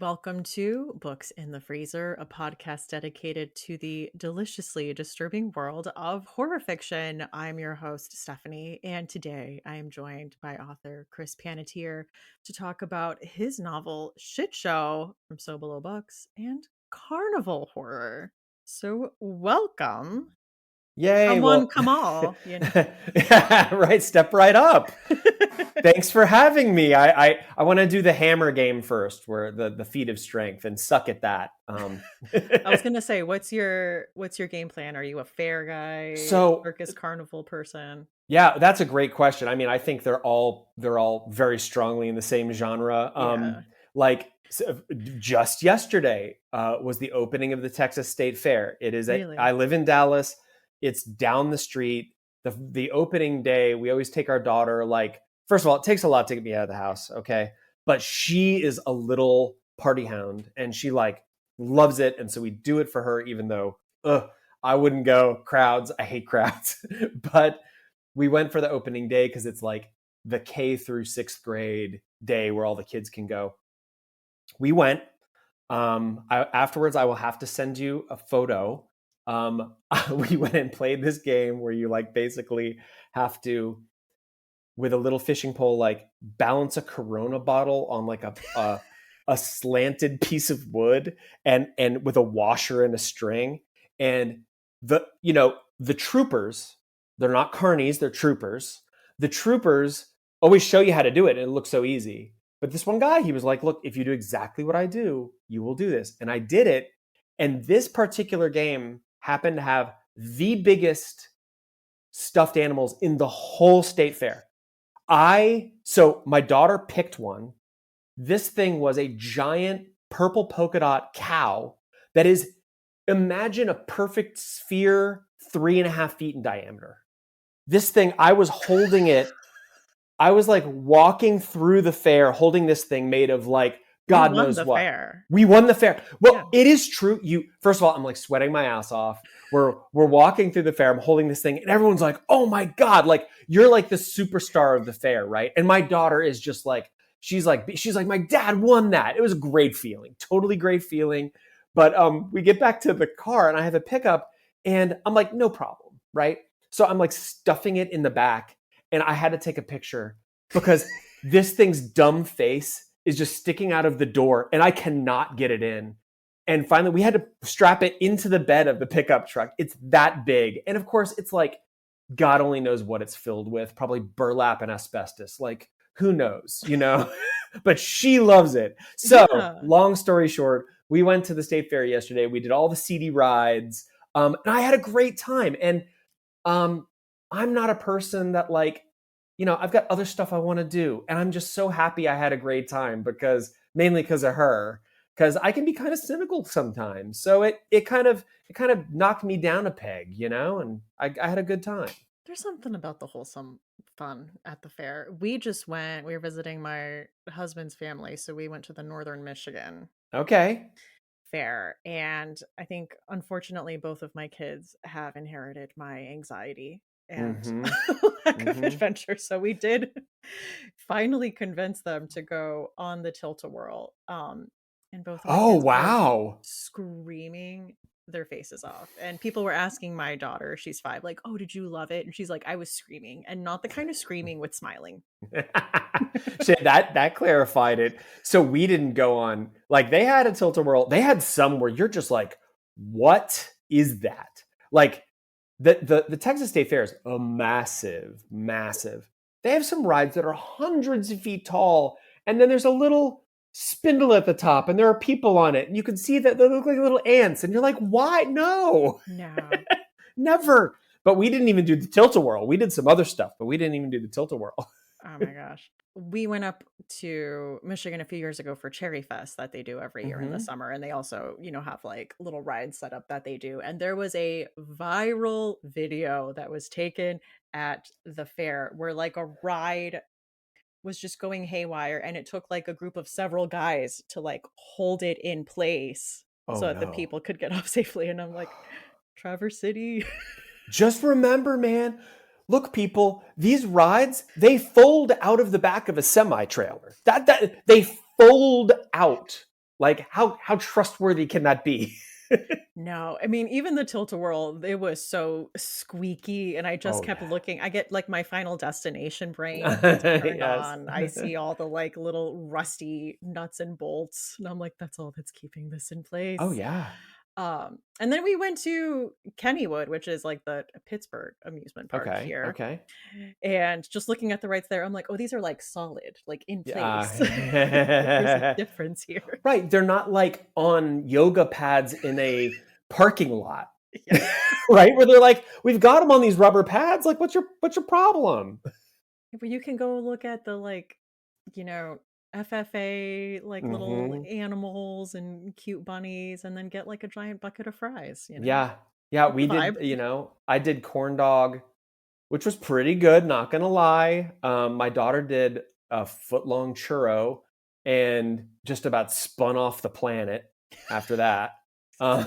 Welcome to Books in the Freezer, a podcast dedicated to the deliciously disturbing world of horror fiction. I'm your host, Stephanie, and today I am joined by author Chris Panatier to talk about his novel Shitshow from Sobelo Books and carnival horror. So, welcome. Yay. Someone Well, come all, yeah, right. Step right up. Thanks for having me. I want to do the hammer game first, where the feat of strength, and suck at that. I was gonna say, what's your game plan? Are you a fair guy, So circus carnival person? yeah, that's a great question. I mean, I think they're all very strongly in the same genre. Yeah, Just yesterday was the opening of the Texas State Fair. really. I live in Dallas. It's down the street. The opening day, we always take our daughter. Like, first of all, it takes a lot to get me out of the house, okay? But she is a little party hound, and she like loves it, and so we do it for her, even though I wouldn't go. Crowds, I hate crowds. But we went for the opening day because it's like the K through sixth grade day where all the kids can go. We went. Afterwards, I will have to send you a photo. We went and played this game where you like basically have to, with a little fishing pole, like balance a Corona bottle on like a slanted piece of wood, and with a washer and a string. And the troopers, they're not carnies, they're troopers. The troopers always show you how to do it, and it looks so easy. But this one guy, he was like, look, if you do exactly what I do, you will do this. And I did it. And this particular game happened to have the biggest stuffed animals in the whole state fair. So my daughter picked one. This thing was a giant purple polka dot cow that is, imagine a perfect sphere, 3.5 feet in diameter. This thing, I was holding it. I was like walking through the fair holding this thing made of like God knows what. Fair. We won the fair. Well, Yeah. It is true. First of all, I'm like sweating my ass off. We're walking through the fair. I'm holding this thing, and everyone's like, "Oh my God!" Like, you're like the superstar of the fair, right? And my daughter is just like, she's like, my dad won that. It was a great feeling, totally great feeling. But we get back to the car, and I have a pickup, and I'm like, no problem, right? So I'm like stuffing it in the back, and I had to take a picture because this thing's dumb face is just sticking out of the door, and I cannot get it in. And finally, we had to strap it into the bed of the pickup truck. It's that big. And of course, it's like, God only knows what it's filled with, probably burlap and asbestos. Like, who knows, But she loves it. So, Long story short, we went to the state fair yesterday. We did all the CD rides, and I had a great time. And I'm not a person that like, I've got other stuff I want to do. And I'm just so happy I had a great time mainly because of her, because I can be kind of cynical sometimes. So it kind of knocked me down a peg, and I had a good time. There's something about the wholesome fun at the fair. We were visiting my husband's family. So we went to the Northern Michigan Okay. fair. And I think, unfortunately, both of my kids have inherited my anxiety and lack of adventure. So we did finally convince them to go on the tilt-a-whirl. And both of my kids were screaming their faces off. And people were asking my daughter, she's 5, like, oh, did you love it? And she's like, I was screaming, and not the kind of screaming with smiling. That clarified it. So we didn't go on, like, they had a tilt-a-whirl. They had some where you're just like, what is that? Like, the Texas State Fair is a massive. They have some rides that are hundreds of feet tall, and then there's a little spindle at the top, and there are people on it, and you can see that they look like little ants, and you're like, why? No, never. But we didn't even do the tilt-a-whirl. We did some other stuff, but we didn't even do the tilt-a-whirl. Oh my gosh. We went up to Michigan a few years ago for Cherry Fest that they do every year in the summer. And they also, have like little rides set up that they do. And there was a viral video that was taken at the fair where like a ride was just going haywire, and it took like a group of several guys to like hold it in place so that the people could get off safely. And I'm like, Traverse City. Just remember, man, look, people, these rides, they fold out of the back of a semi-trailer. That they fold out. Like how trustworthy can that be? No, I mean, even the tilt-a-whirl, it was so squeaky, and I just Oh kept yeah. looking. I get like my Final Destination brain gets turned Yes. on. I see all the like little rusty nuts and bolts, and I'm like, that's all that's keeping this in Oh place. yeah. And then we went to Kennywood, which is like the Pittsburgh amusement park Okay. here. Okay. And just looking at the rides there, I'm like, oh, these are like solid, like in place. Like there's a Yeah. difference here. Right. They're not like on yoga pads in a parking lot. Yeah. Right? Where they're like, we've got them on these rubber pads. Like, what's your problem? But you can go look at the like, you know, FFA like little Hmm. animals and cute bunnies, and then get like a giant bucket of fries, Yeah. Yeah. It's We a vibe. did, I did corn dog, which was pretty good, not gonna lie. My daughter did a foot long churro and just about spun off the planet after that. Uh,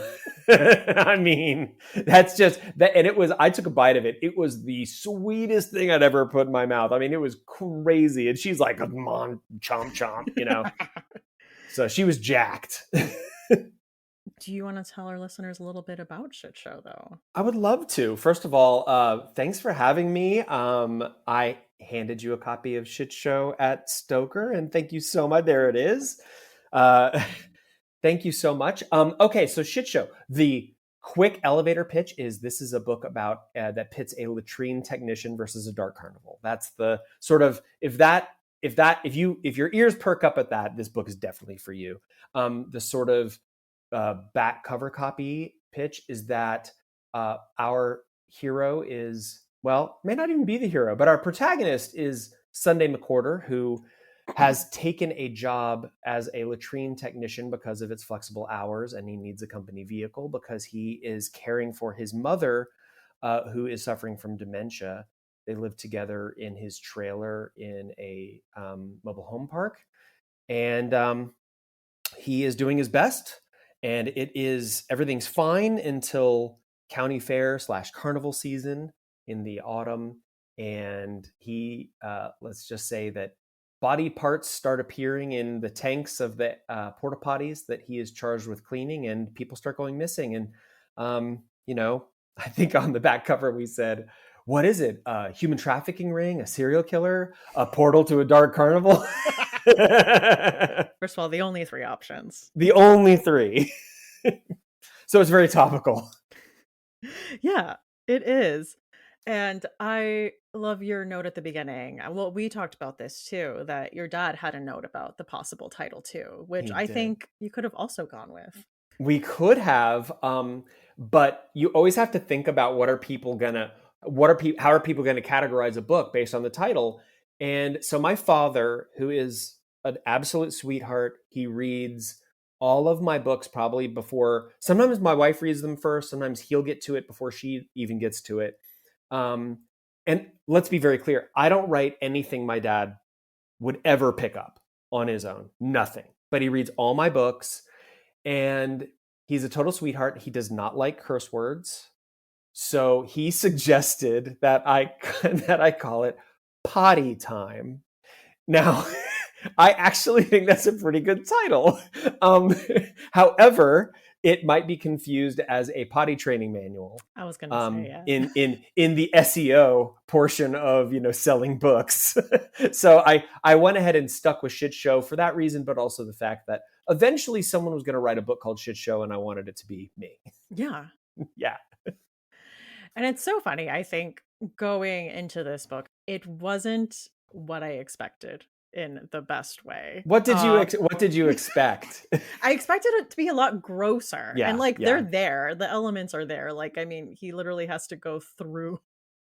I mean, that's just that, and it was. I took a bite of it. It was the sweetest thing I'd ever put in my mouth. I mean, it was crazy, and she's like, "Come on, chomp chomp," So she was jacked. Do you want to tell our listeners a little bit about Shitshow though? I would love to. First of all, thanks for having me. I handed you a copy of Shit Show at Stoker, and thank you so much. There it is. Uh, thank you so much. Okay, so Shit Show. The quick elevator pitch is this is a book about that pits a latrine technician versus a dark carnival. That's the sort of if your ears perk up at that, this book is definitely for you. The sort of back cover copy pitch is that our hero is, well, may not even be the hero, but our protagonist is Sunday McQuarter, who has taken a job as a latrine technician because of its flexible hours, and he needs a company vehicle because he is caring for his mother, who is suffering from dementia. They live together in his trailer in a mobile home park, and he is doing his best, and everything's fine until county fair / carnival season in the autumn. And he, let's just say that body parts start appearing in the tanks of the porta potties that he is charged with cleaning, and people start going missing. And I think on the back cover we said, what is it? A human trafficking ring, a serial killer, a portal to a dark carnival? First of all, the only three options. The only three. So it's very topical. Yeah, it is. And I love your note at the beginning. Well, we talked about this too, that your dad had a note about the possible title too, which He I did. think you could have also gone with. We could have, but you always have to think about how are people gonna categorize a book based on the title. And so my father, who is an absolute sweetheart, he reads all of my books probably before. Sometimes my wife reads them first. Sometimes he'll get to it before she even gets to it. And let's be very clear, I don't write anything my dad would ever pick up on his own. Nothing. But he reads all my books, and he's a total sweetheart. He does not like curse words. So he suggested that I call it potty time. Now, I actually think that's a pretty good title. However, it might be confused as a potty training manual. I was going to say, yeah. in the SEO portion of selling books. So I went ahead and stuck with Shit Show for that reason, but also the fact that eventually someone was going to write a book called Shit Show, and I wanted it to be me. Yeah. Yeah. And it's so funny. I think going into this book, it wasn't what I expected in the best way. What did you expect? I expected it to be a lot grosser. Yeah, And like yeah. they're there. The elements are there. Like, I mean, he literally has to go through,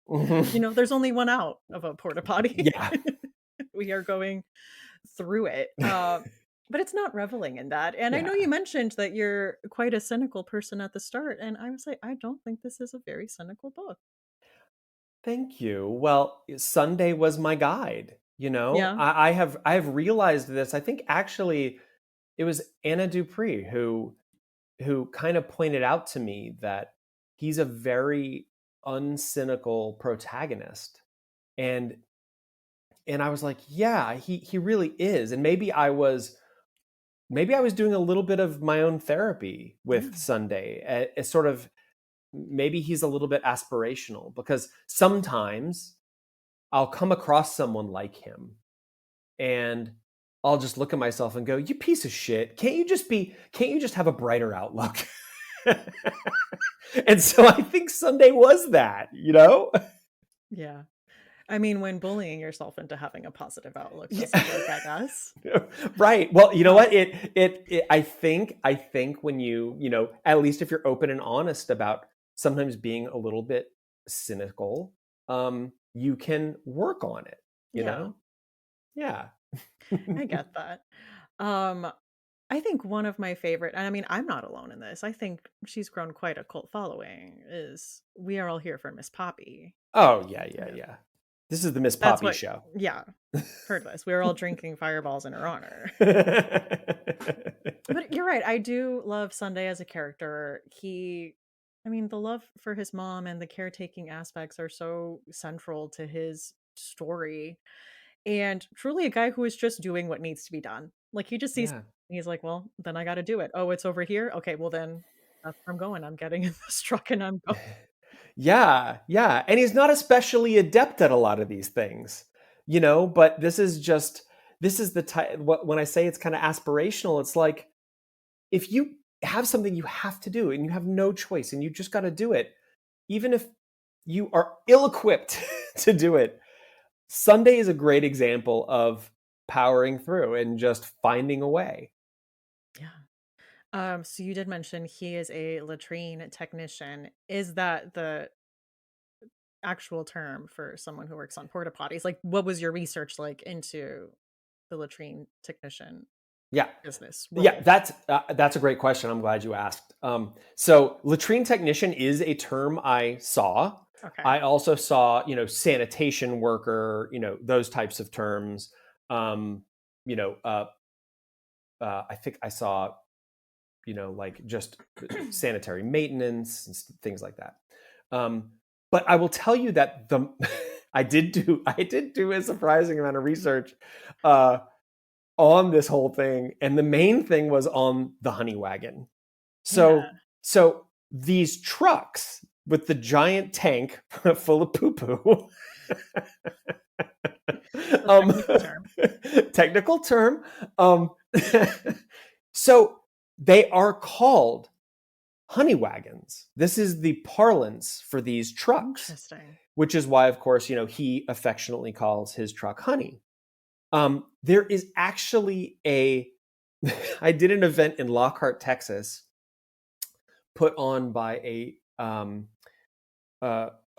there's only one out of a porta potty. Yeah. We are going through it. But it's not reveling in that. And I know Yeah. you mentioned that you're quite a cynical person at the start. And I was like, I don't think this is a very cynical book. Thank you. Well, Sunday was my guide. Yeah. I have realized this. I think actually it was Anna Dupree who kind of pointed out to me that he's a very uncynical protagonist. And I was like, yeah, he really is. And maybe I was maybe I was doing a little bit of my own therapy Yeah. with Sunday. It's sort of, maybe he's a little bit aspirational, because sometimes I'll come across someone like him and I'll just look at myself and go, you piece of shit. Can't you just have a brighter outlook? And so I think Sunday was that, you know? Yeah. I mean, when bullying yourself into having a positive outlook Yeah. doesn't work, I guess. Right. Well, you know what? I think when you know, at least if you're open and honest about sometimes being a little bit cynical, you can work on it, you Yeah, know? Yeah. I get that. Um, I think one of my favorite, and I mean, I'm not alone in this. I think she's grown quite a cult following. Is We Are All Here for Miss Poppy. Oh, yeah, yeah, Yeah. yeah. This is the Miss That's Poppy what. show. Yeah, heard this. We were all drinking fireballs in her honor. But you're right. I do love Sunday as a character. I mean, the love for his mom and the caretaking aspects are so central to his story. And truly a guy who is just doing what needs to be done. Like he just sees, Yeah. he's like, well, then I got to do it. Oh, it's over here. Okay, well then that's where I'm going. I'm getting in this truck and I'm going. Yeah, yeah. And he's not especially adept at a lot of these things, you know, but this is the type, when I say it's kind of aspirational, it's like, if you have something you have to do and you have no choice and you just got to do it, even if you are ill-equipped to do it, Sunday is a great example of powering through and just finding a way. Yeah. So you did mention he is a latrine technician. Is that the actual term for someone who works on porta potties? Like, what was your research like into the latrine technician Yeah. business Yeah, role? that's a great question. I'm glad you asked. So latrine technician is a term I saw. Okay. I also saw, you know, sanitation worker, you know, those types of terms. You know, I think I saw, you know, like just sanitary maintenance and things like that. But I will tell you that I did do a surprising amount of research on this whole thing, and the main thing was on the honey wagon. Yeah. So these trucks with the giant tank full of poo poo. Technical term. Technical term. So they are called honey wagons. This is the parlance for these trucks, Interesting. which is why, of course, you know, he affectionately calls his truck Honey. There is actually I did an event in Lockhart, Texas, put on by a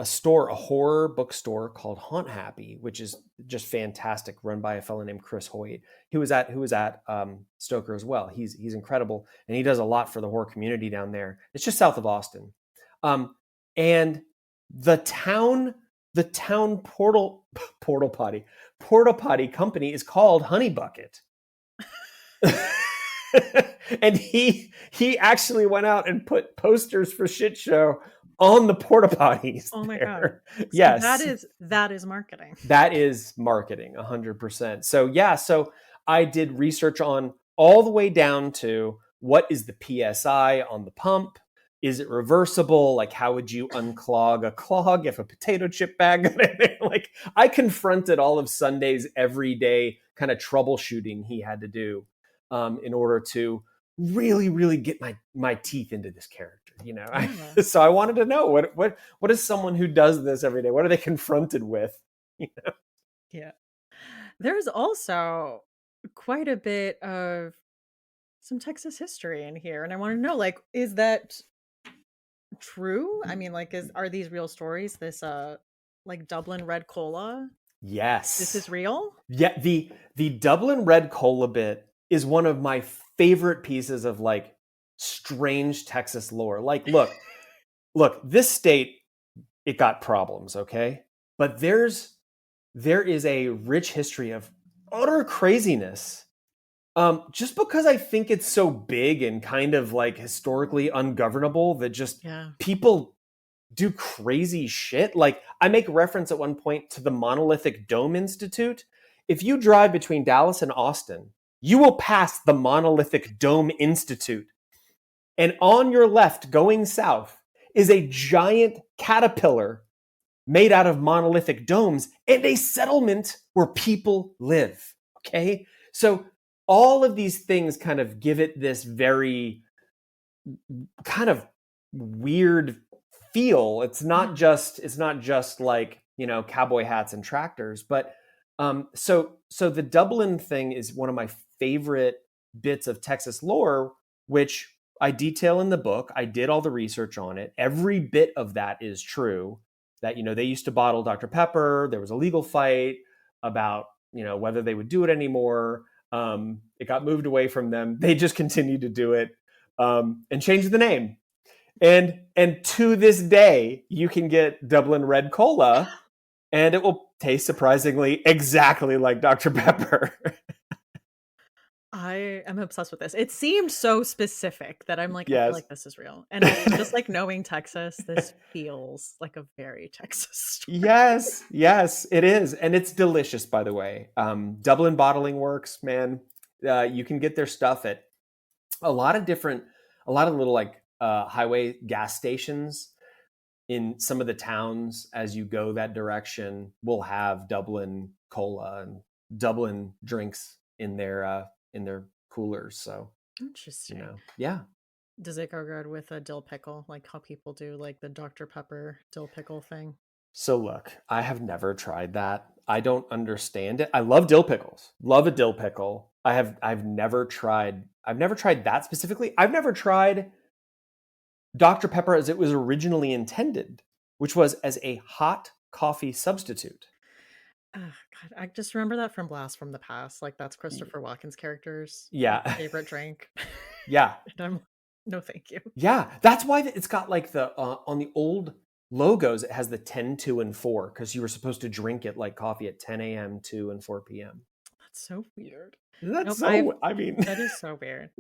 store, a horror bookstore called Haunt Happy, which is just fantastic, run by a fellow named Chris Hoyt, who was at Stoker as well. He's incredible, and he does a lot for the horror community down there. It's just south of Austin, and the town porta potty company is called Honey Bucket. And he actually went out and put posters for Shitshow on the porta potties. Oh my God. So yes. That is marketing. That is marketing 100%. So yeah, so I did research on all the way down to what is the PSI on the pump? Is it reversible? Like, how would you unclog a clog if a potato chip bag got in there? Like, I confronted all of Sunday's everyday kind of troubleshooting he had to do in order to really, really get my teeth into this character, you know? Yeah. So I wanted to know what is someone who does this every day? What are they confronted with? You know? Yeah. There's also quite a bit of some Texas history in here. And I want to know, like, is that true? I mean, like, are these real stories? This like Dublin Red Cola? Yes. This is real? Yeah, the Dublin Red Cola bit is one of my favorite pieces of like strange Texas lore. Like, look, this state, it got problems, okay? But there is a rich history of utter craziness. Just because I think it's so big and kind of like historically ungovernable that just people do crazy shit. Like, I make reference at one point to the Monolithic Dome Institute. If you drive between Dallas and Austin, you will pass the monolithic Dome Institute. And on your left, going south, is a giant caterpillar made out of monolithic domes and a settlement where people live. Okay? So all of these things kind of give it this very kind of weird feel. It's not just like, cowboy hats and tractors, but so the Dublin thing is one of my favorite bits of Texas lore, which I detail in the book. I did all the research on it. Every bit of that is true. That, they used to bottle Dr. Pepper. There was a legal fight about, whether they would do it anymore. It got moved away from them. They just continued to do it, and changed the name. And to this day, you can get Dublin Red Cola, and it will taste surprisingly exactly like Dr. Pepper. I am obsessed with this. It seemed so specific that I'm like, I feel Yes. like this is real. And also, just like knowing Texas, this feels like a very Texas story. Yes, it is. And it's delicious, by the way. Dublin Bottling Works, man. You can get their stuff at a lot of little like highway gas stations in some of the towns as you go that direction will have Dublin cola and Dublin drinks in their coolers. So Interesting. Yeah. Does it go good with a dill pickle, like how people do like the Dr. Pepper dill pickle thing? So look, I have never tried that. I don't understand it. I love dill pickles. Love a dill pickle. I've never tried that specifically. I've never tried Dr. Pepper as it was originally intended, which was as a hot coffee substitute. Oh, God, I just remember that from Blast from the Past. Like that's Christopher Walken's character's favorite drink. Yeah. And I'm no, thank you. Yeah, that's why it's got like the on the old logos, it has the 10, 2, and 4 because you were supposed to drink it like coffee at 10 a.m., 2, and 4 p.m. That's so weird. That is so weird.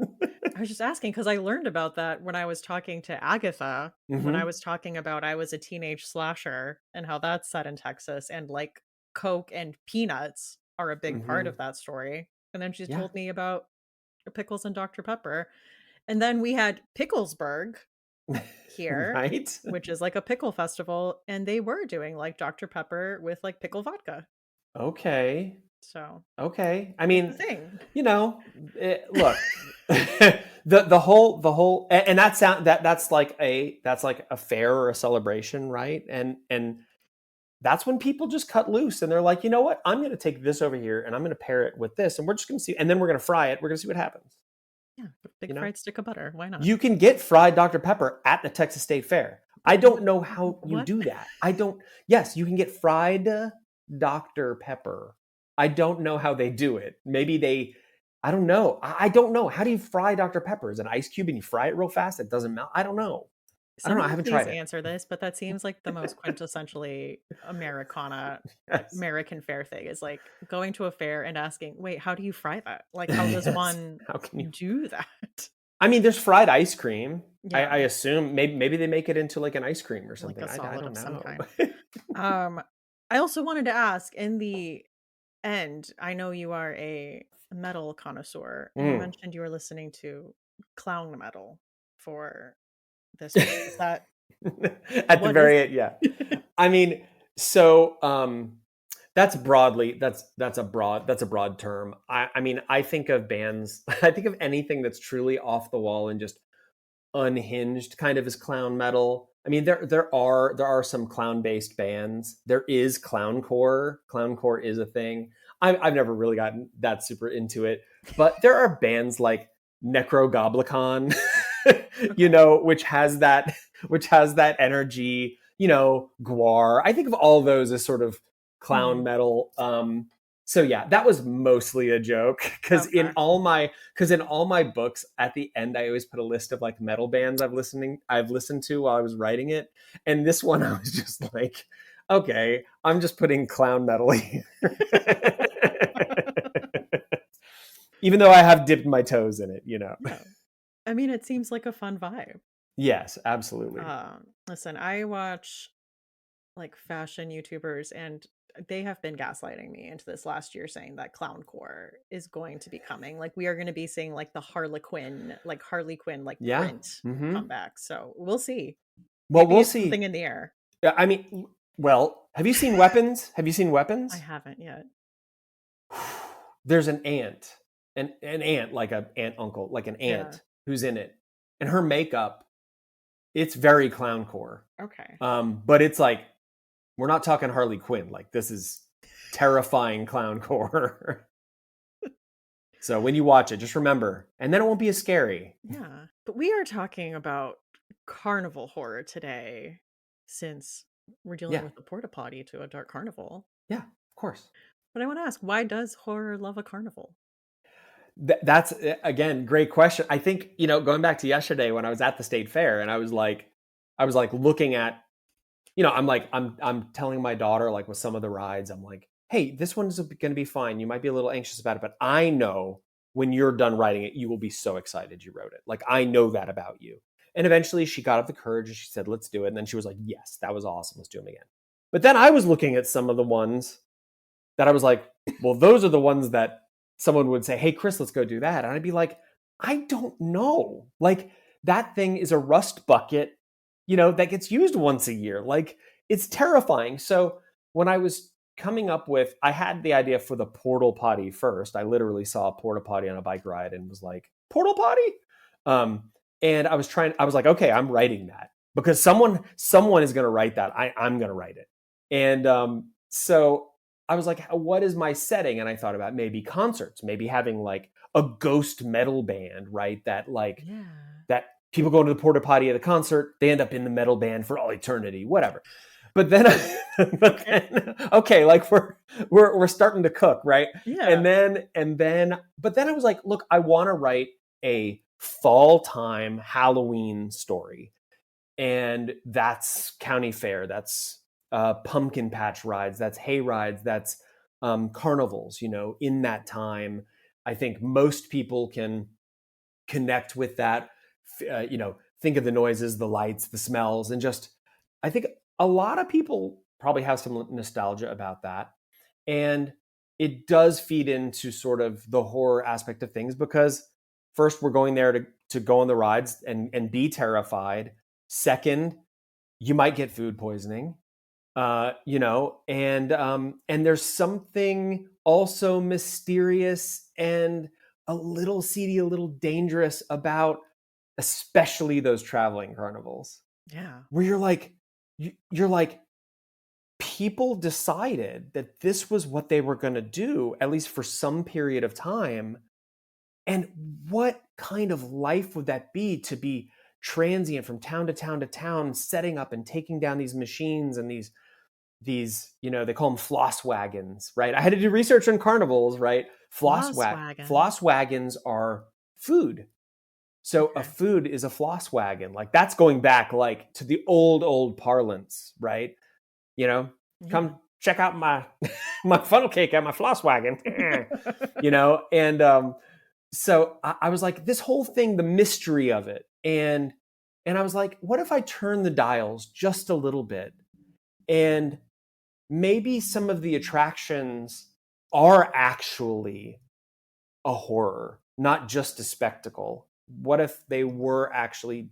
I was just asking because I learned about that when I was talking to Agatha, when I was talking about I was a teenage slasher and how that's set in Texas and like Coke and peanuts are a big part of that story. And then she told me about pickles and Dr. Pepper. And then we had Picklesburg here, right? Which is like a pickle festival. And they were doing like Dr. Pepper with like pickle vodka. Okay. So okay. I mean, thing. Look, the whole, and that's like a fair or a celebration, right? And that's when people just cut loose and they're like, you know what? I'm going to take this over here and I'm going to pair it with this, and we're just going to see, and then we're going to fry it. We're going to see what happens. Yeah, big fried stick of butter. Why not? You can get fried Dr. Pepper at the Texas State Fair. I don't know how you do that. Yes, you can get fried Dr. Pepper. I don't know how they do it. Maybe I don't know. I don't know. How do you fry Dr. Pepper? Is it an ice cube and you fry it real fast? It doesn't melt. I don't know. I haven't tried it. Answer this, but that seems like the most quintessentially Americana American fair thing is like going to a fair and asking, wait, how do you fry that? Like, how does one do that? I mean, there's fried ice cream. Yeah. I assume maybe they make it into like an ice cream or something. Like a solid I don't of some know. kind. I also wanted to ask in the end, I know you are a metal connoisseur. And you mentioned you were listening to clown metal for this one. Is that at the very end? Yeah. I mean, so that's a broad term. I mean, I think of bands, I think of anything that's truly off the wall and just unhinged kind of as clown metal. I mean, there are some clown based bands. There is clowncore. Clowncore is a thing. I've never really gotten that super into it, but there are bands like Necrogoblicon, which has that energy, Gwar. I think of all those as sort of clown metal. So yeah, that was mostly a joke because in all my books at the end, I always put a list of like metal bands I've listened to while I was writing it. And this one, I was just like, okay, I'm just putting clown metal here. Even though I have dipped my toes in it, Yeah. I mean, it seems like a fun vibe. Yes, absolutely. Listen, I watch like fashion YouTubers, and they have been gaslighting me into this last year, saying that clowncore is going to be coming. Like we are going to be seeing like the Harley Quinn like Yeah. print Mm-hmm. come back. So we'll see. Well, Maybe we'll it's see. something in the air. I mean, well, have you seen Weapons? Have you seen I Weapons? haven't yet. There's an aunt, an aunt, like an aunt uncle, like an Yeah. aunt who's in it. And her makeup, it's very clowncore. Okay. But it's like, we're not talking Harley Quinn. Like, this is terrifying clowncore. So when you watch it, just remember, and then it won't be as scary. Yeah. But we are talking about carnival horror today, since we're dealing Yeah. with a porta potty to a dark carnival. Yeah, of course. But I want to ask, why does horror love a carnival? That's, again, great question. I think, going back to yesterday when I was at the state fair and I was like looking at, I'm telling my daughter, like with some of the rides, I'm like, hey, this one's going to be fine. You might be a little anxious about it, but I know when you're done writing it, you will be so excited you wrote it. Like, I know that about you. And eventually she got up the courage and she said, let's do it. And then she was like, yes, that was awesome. Let's do them again. But then I was looking at some of the ones that I was like, well, those are the ones that someone would say, hey, Chris, let's go do that. And I'd be like, I don't know. Like, that thing is a rust bucket, that gets used once a year. Like, it's terrifying. So when I was coming up with, I had the idea for the portal potty first. I literally saw a porta potty on a bike ride and was like, portal potty? And I was like, okay, I'm writing that because someone is going to write that. I'm going to write it. And so I was like, what is my setting? And I thought about maybe concerts, maybe having like a ghost metal band, right? That like, that people go to the porta potty at a concert, they end up in the metal band for all eternity, whatever. But then, okay, like we're starting to cook, right? Yeah. But then I was like, look, I want to write a fall time Halloween story. And that's county fair. That's pumpkin patch rides, that's hay rides, that's carnivals. In that time, I think most people can connect with that. Think of the noises, the lights, the smells, and just, I think a lot of people probably have some nostalgia about that. And it does feed into sort of the horror aspect of things because first, we're going there to go on the rides and be terrified. Second, you might get food poisoning. And there's something also mysterious and a little seedy, a little dangerous about especially those traveling carnivals. Yeah. Where you're like, people decided that this was what they were going to do, at least for some period of time. And what kind of life would that be to be transient from town to town to town, setting up and taking down these machines and these they call them floss wagons, right? I had to do research on carnivals, right? Floss wagons are food. So a food is a floss wagon. Like, that's going back like to the old parlance, right? Come check out my funnel cake at my floss wagon. And so I was like, this whole thing, the mystery of it. And I was like, what if I turn the dials just a little bit? And maybe some of the attractions are actually a horror, not just a spectacle. What if they were actually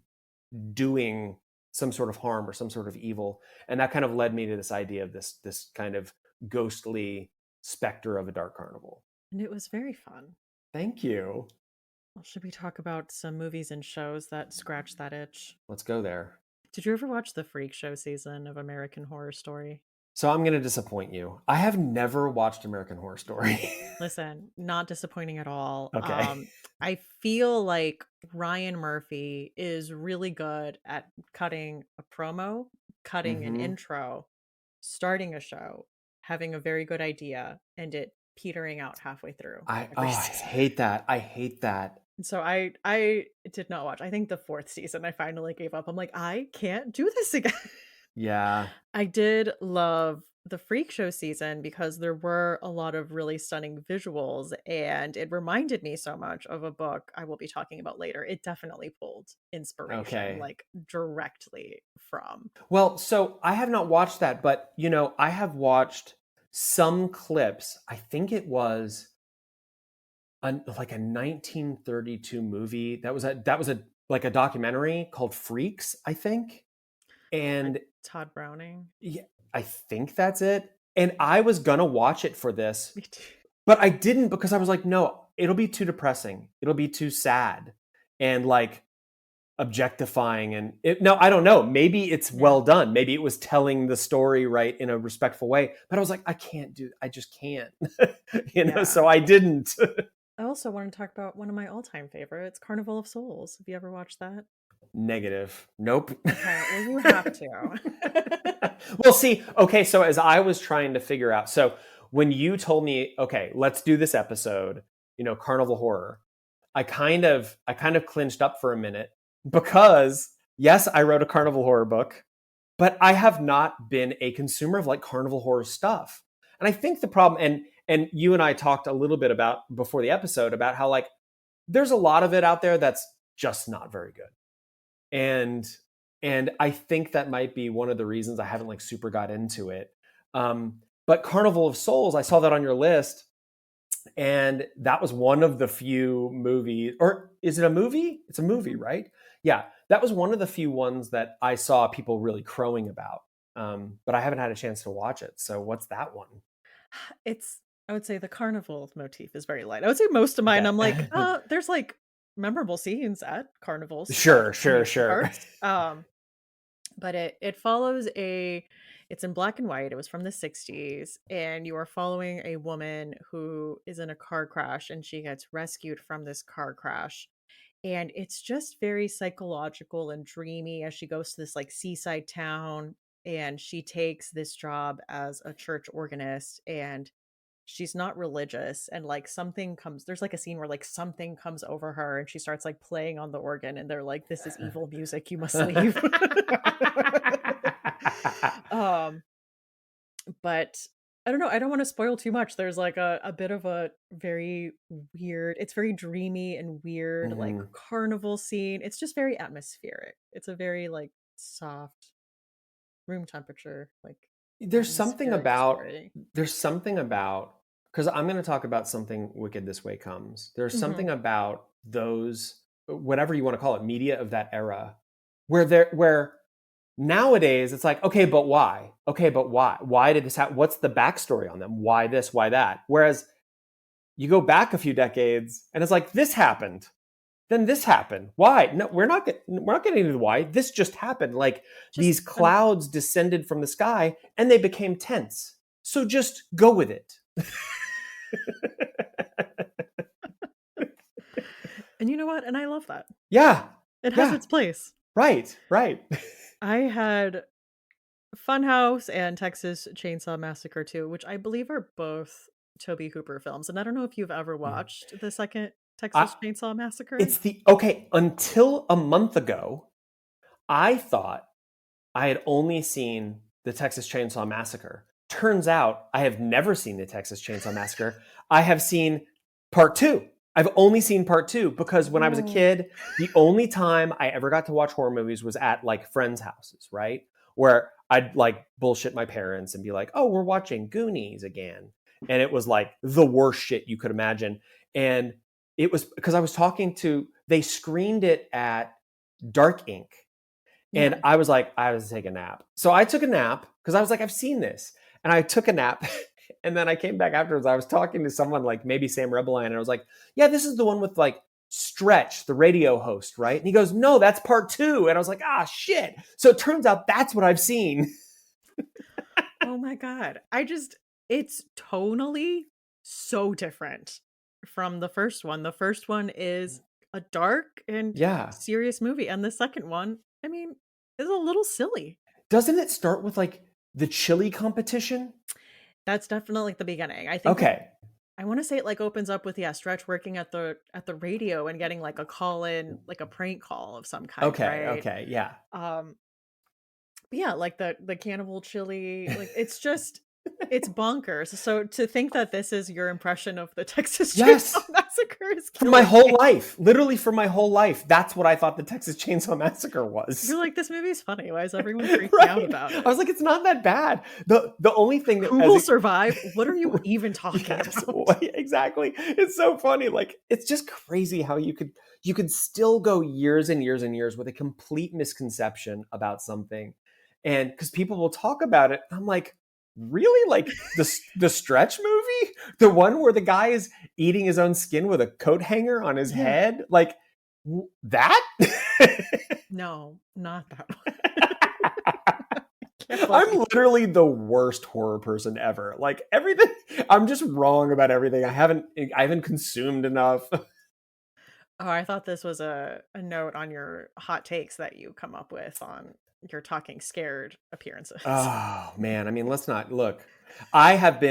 doing some sort of harm or some sort of evil? And that kind of led me to this idea of this kind of ghostly specter of a dark carnival. And it was very fun. Thank you. Well, should we talk about some movies and shows that scratch that itch? Let's go there. Did you ever watch the Freak Show season of American Horror Story? So I'm going to disappoint you. I have never watched American Horror Story. Listen, not disappointing at all. Okay. I feel like Ryan Murphy is really good at cutting a promo, cutting an intro, starting a show, having a very good idea, and it petering out halfway through. I hate that. I hate that. So I did not watch. I think the 4th season I finally gave up. I'm like, I can't do this again. Yeah. I did love the Freak Show season because there were a lot of really stunning visuals, and it reminded me so much of a book I will be talking about later. It definitely pulled inspiration, like directly from. Well, so I have not watched that, but I have watched some clips. I think it was like a 1932 movie that was a like a documentary called Freaks, I think. And Like Todd Browning. yeah, I think that's it. And I was gonna watch it for this, Me too. but I didn't because I was like, no, it'll be too depressing. It'll be too sad and like objectifying. And no, I don't know. Maybe it's well done. Maybe it was telling the story right in a respectful way. But I was like, I just can't. So I didn't. I also want to talk about one of my all-time favorites, Carnival of Souls. Have you ever watched that? Negative. Nope. Okay, well, you have to. Well, see, okay, so as I was trying to figure out, so when you told me, okay, let's do this episode, Carnival Horror, I kind of clinched up for a minute because yes, I wrote a Carnival Horror book, but I have not been a consumer of like Carnival Horror stuff. And I think the problem, and you and I talked a little bit about before the episode about how like there's a lot of it out there that's just not very good. And I think that might be one of the reasons I haven't like super got into it. But Carnival of Souls, I saw that on your list, and that was one of the few movies, or is it a movie? It's a movie, right? Yeah, that was one of the few ones that I saw people really crowing about. But I haven't had a chance to watch it. So what's that one? I would say the carnival motif is very light. I would say most of mine, I'm like, there's like memorable scenes at carnivals. Sure. But it follows it's in black and white. It was from the 60s, and you are following a woman who is in a car crash, and she gets rescued from this car crash. And it's just very psychological and dreamy as she goes to this like seaside town, and she takes this job as a church organist, and she's not religious, and like there's like a scene where like something comes over her and she starts like playing on the organ, and they're like, this is evil music, you must leave. But I don't know, I don't want to spoil too much. There's like a bit of a very weird, it's very dreamy and weird, like carnival scene. It's just very atmospheric. It's a very like soft room temperature, like there's something about because I'm going to talk about Something Wicked This Way Comes. There's something about those, whatever you want to call it, media of that era, where nowadays it's like, okay, but why? Okay, but why? Why did this happen? What's the backstory on them? Why this? Why that? Whereas you go back a few decades and it's like, this happened. Then this happened. Why? No, we're not getting into why. This just happened. Like these clouds descended from the sky and they became tents. So just go with it. And you know what? And I love that. Yeah. It has its place. Right. I had Funhouse and Texas Chainsaw Massacre 2, which I believe are both Tobe Hooper films. And I don't know if you've ever watched the second Texas Chainsaw Massacre. Until a month ago, I thought I had only seen the Texas Chainsaw Massacre. Turns out I have never seen the Texas Chainsaw Massacre. I have seen part 2. I've only seen part 2 because when I was a kid, the only time I ever got to watch horror movies was at like friends' houses, right? Where I'd like bullshit my parents and be like, oh, we're watching Goonies again. And it was like the worst shit you could imagine. And it was because they screened it at Dark Ink. And I was like, I was taking a nap. So I took a nap because I was like, I've seen this. And I took a nap. And then I came back afterwards. I was talking to someone like maybe Sam Rebeline. And I was like, yeah, this is the one with like Stretch, the radio host, right? And he goes, no, that's part 2. And I was like, shit. So it turns out that's what I've seen. Oh my God. It's tonally so different from the first one. The first one is a dark and serious movie. And the second one, I mean, is a little silly. Doesn't it start with like the chili competition? That's definitely the beginning. I think. Okay. I want to say it like opens up with Stretch working at the radio and getting like a call in, like a prank call of some kind. Okay, yeah. Yeah, like the cannibal chili, like it's just it's bonkers. So to think that this is your impression of the Texas Chainsaw Massacre. Massacre is for my whole me. life. Literally for my whole life. That's what I thought the Texas Chainsaw Massacre was. You're like, this movie's funny. Why is everyone freaking out about it? I was like, it's not that bad. The only thing that who will survive? What are you even talking about? Exactly. It's so funny. Like, it's just crazy how you could still go years and years and years with a complete misconception about something. And because people will talk about it, I'm like, really? Like the Stretch movie? The one where the guy is eating his own skin with a coat hanger on his head? Like, that? No, not that one. I'm literally the worst horror person ever. Like, everything, I'm just wrong about everything. I haven't consumed enough. Oh, I thought this was a note on your hot takes that you come up with on your Talking Scared appearances. Oh man, I mean, let's not look. I have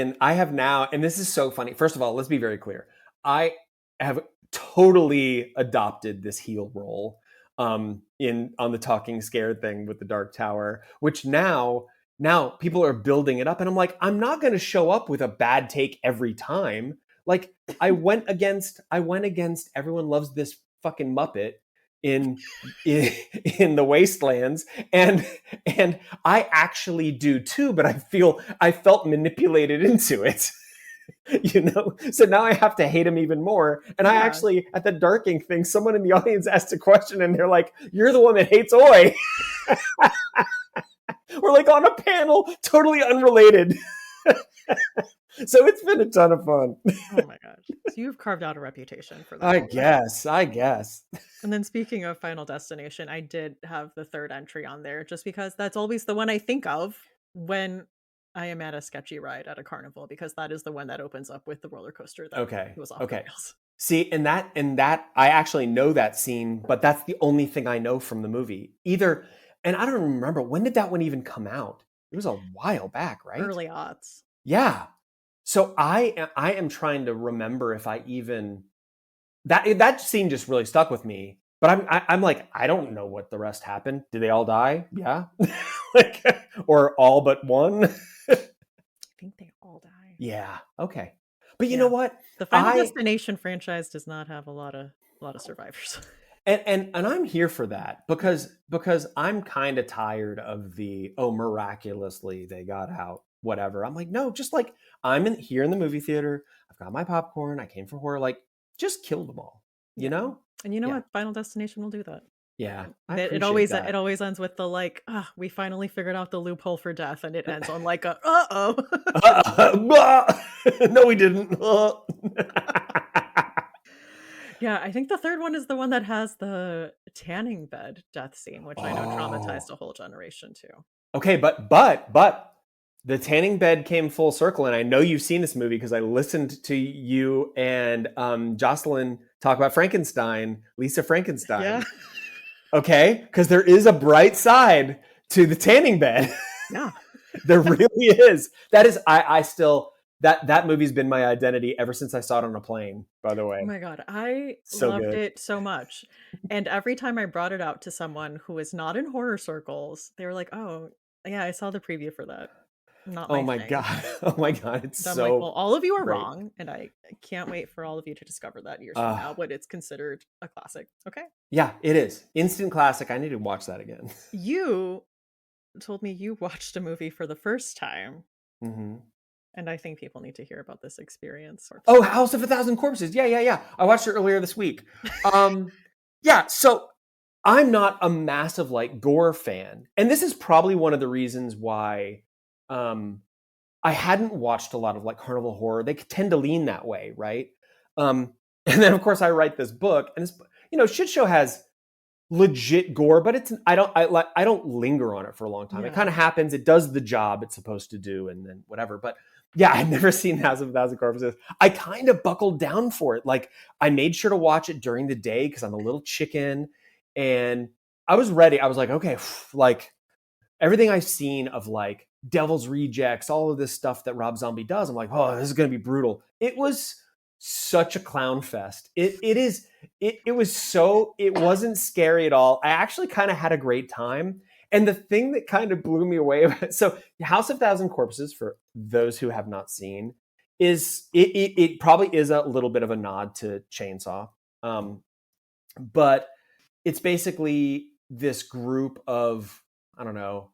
now, and this is so funny. First of all, let's be very clear. I have totally adopted this heel role on the Talking Scared thing with the Dark Tower, which now people are building it up, and I'm like, I'm not going to show up with a bad take every time. Like, I went against Everyone Loves This Fucking Muppet in the Wastelands, and I actually do too, but I felt manipulated into it. So now I have to hate him even more. And I actually, at the Darking thing, someone in the audience asked a question and they're like, you're the one that hates Oi. We're like on a panel, totally unrelated. So it's been a ton of fun. Oh my gosh. So you've carved out a reputation for that. I guess. And then speaking of Final Destination, I did have the third entry on there just because that's always the one I think of when I am at a sketchy ride at a carnival, because that is the one that opens up with the roller coaster that was off the rails. See, and that I actually know that scene, but that's the only thing I know from the movie. And I don't remember, when did that one even come out? It was a while back, right? Early aughts. Yeah. So I am trying to remember if I even that scene just really stuck with me. But I'm like, I don't know what the rest happened. Did they all die? Yeah. Like, or all but one? I think they all die. Yeah. Okay. But you know what? The Final Destination franchise does not have a lot of survivors. And I'm here for that because I'm kind of tired of the miraculously they got out, whatever. I'm like, no, just like I'm here in the movie theater. I've got my popcorn. I came for horror. Like, just kill them all, you know? And you know what? Final Destination will do that. Yeah. It always ends with the like, we finally figured out the loophole for death, and it ends on like a no, we didn't. Yeah, I think the third one is the one that has the tanning bed death scene, which I know traumatized a whole generation too. Okay, but the tanning bed came full circle, and I know you've seen this movie because I listened to you and Jocelyn talk about Frankenstein, Lisa Frankenstein. Yeah. Okay, because there is a bright side to the tanning bed. Yeah. There really is. That is, I still, that movie's been my identity ever since I saw it on a plane, by the way. Oh my God. I loved it so much. And every time I brought it out to someone who is not in horror circles, they were like, oh, yeah, I saw the preview for that. Not oh my thing. God. Oh my God. It's so like, well, all of you are great. wrong. And I can't wait for all of you to discover that years from now, but it's considered a classic. Okay. Yeah, it is. Instant classic. I need to watch that again. You told me you watched a movie for the first time. Mm-hmm. And I think people need to hear about this experience. Oh, House of a Thousand Corpses. Yeah. I watched it earlier this week. Yeah, so I'm not a massive like gore fan. And this is probably one of the reasons why I hadn't watched a lot of like carnival horror. They tend to lean that way, right? And then of course I write this book, and it's, Shitshow has legit gore, but I don't linger on it for a long time. Yeah. It kind of happens. It does the job it's supposed to do, and then whatever. But yeah, I've never seen House of a Thousand Corpses. I kind of buckled down for it. Like, I made sure to watch it during the day because I'm a little chicken, and I was ready. I was like, okay, like everything I've seen of like Devil's Rejects, all of this stuff that Rob Zombie does, I'm like, oh, this is going to be brutal. It was such a clown fest. It wasn't scary at all. I actually kind of had a great time. And the thing that kind of blew me away about it, so House of Thousand Corpses, for those who have not seen, is it probably is a little bit of a nod to Chainsaw, but it's basically this group of, I don't know,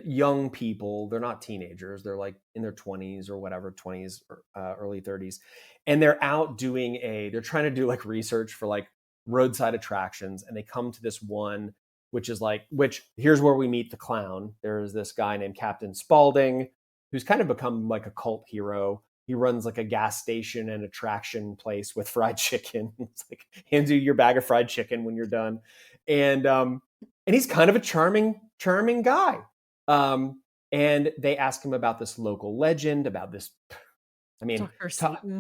young people. They're not teenagers. They're like in their 20s or whatever, 20s or early 30s. And they're out doing they're trying to do like research for like roadside attractions. And they come to this one, which here's where we meet the clown. There's this guy named Captain Spaulding, who's kind of become like a cult hero. He runs like a gas station and attraction place with fried chicken. It's like hands you your bag of fried chicken when you're done. And he's kind of a charming guy. And they ask him about this local legend, about this. I mean,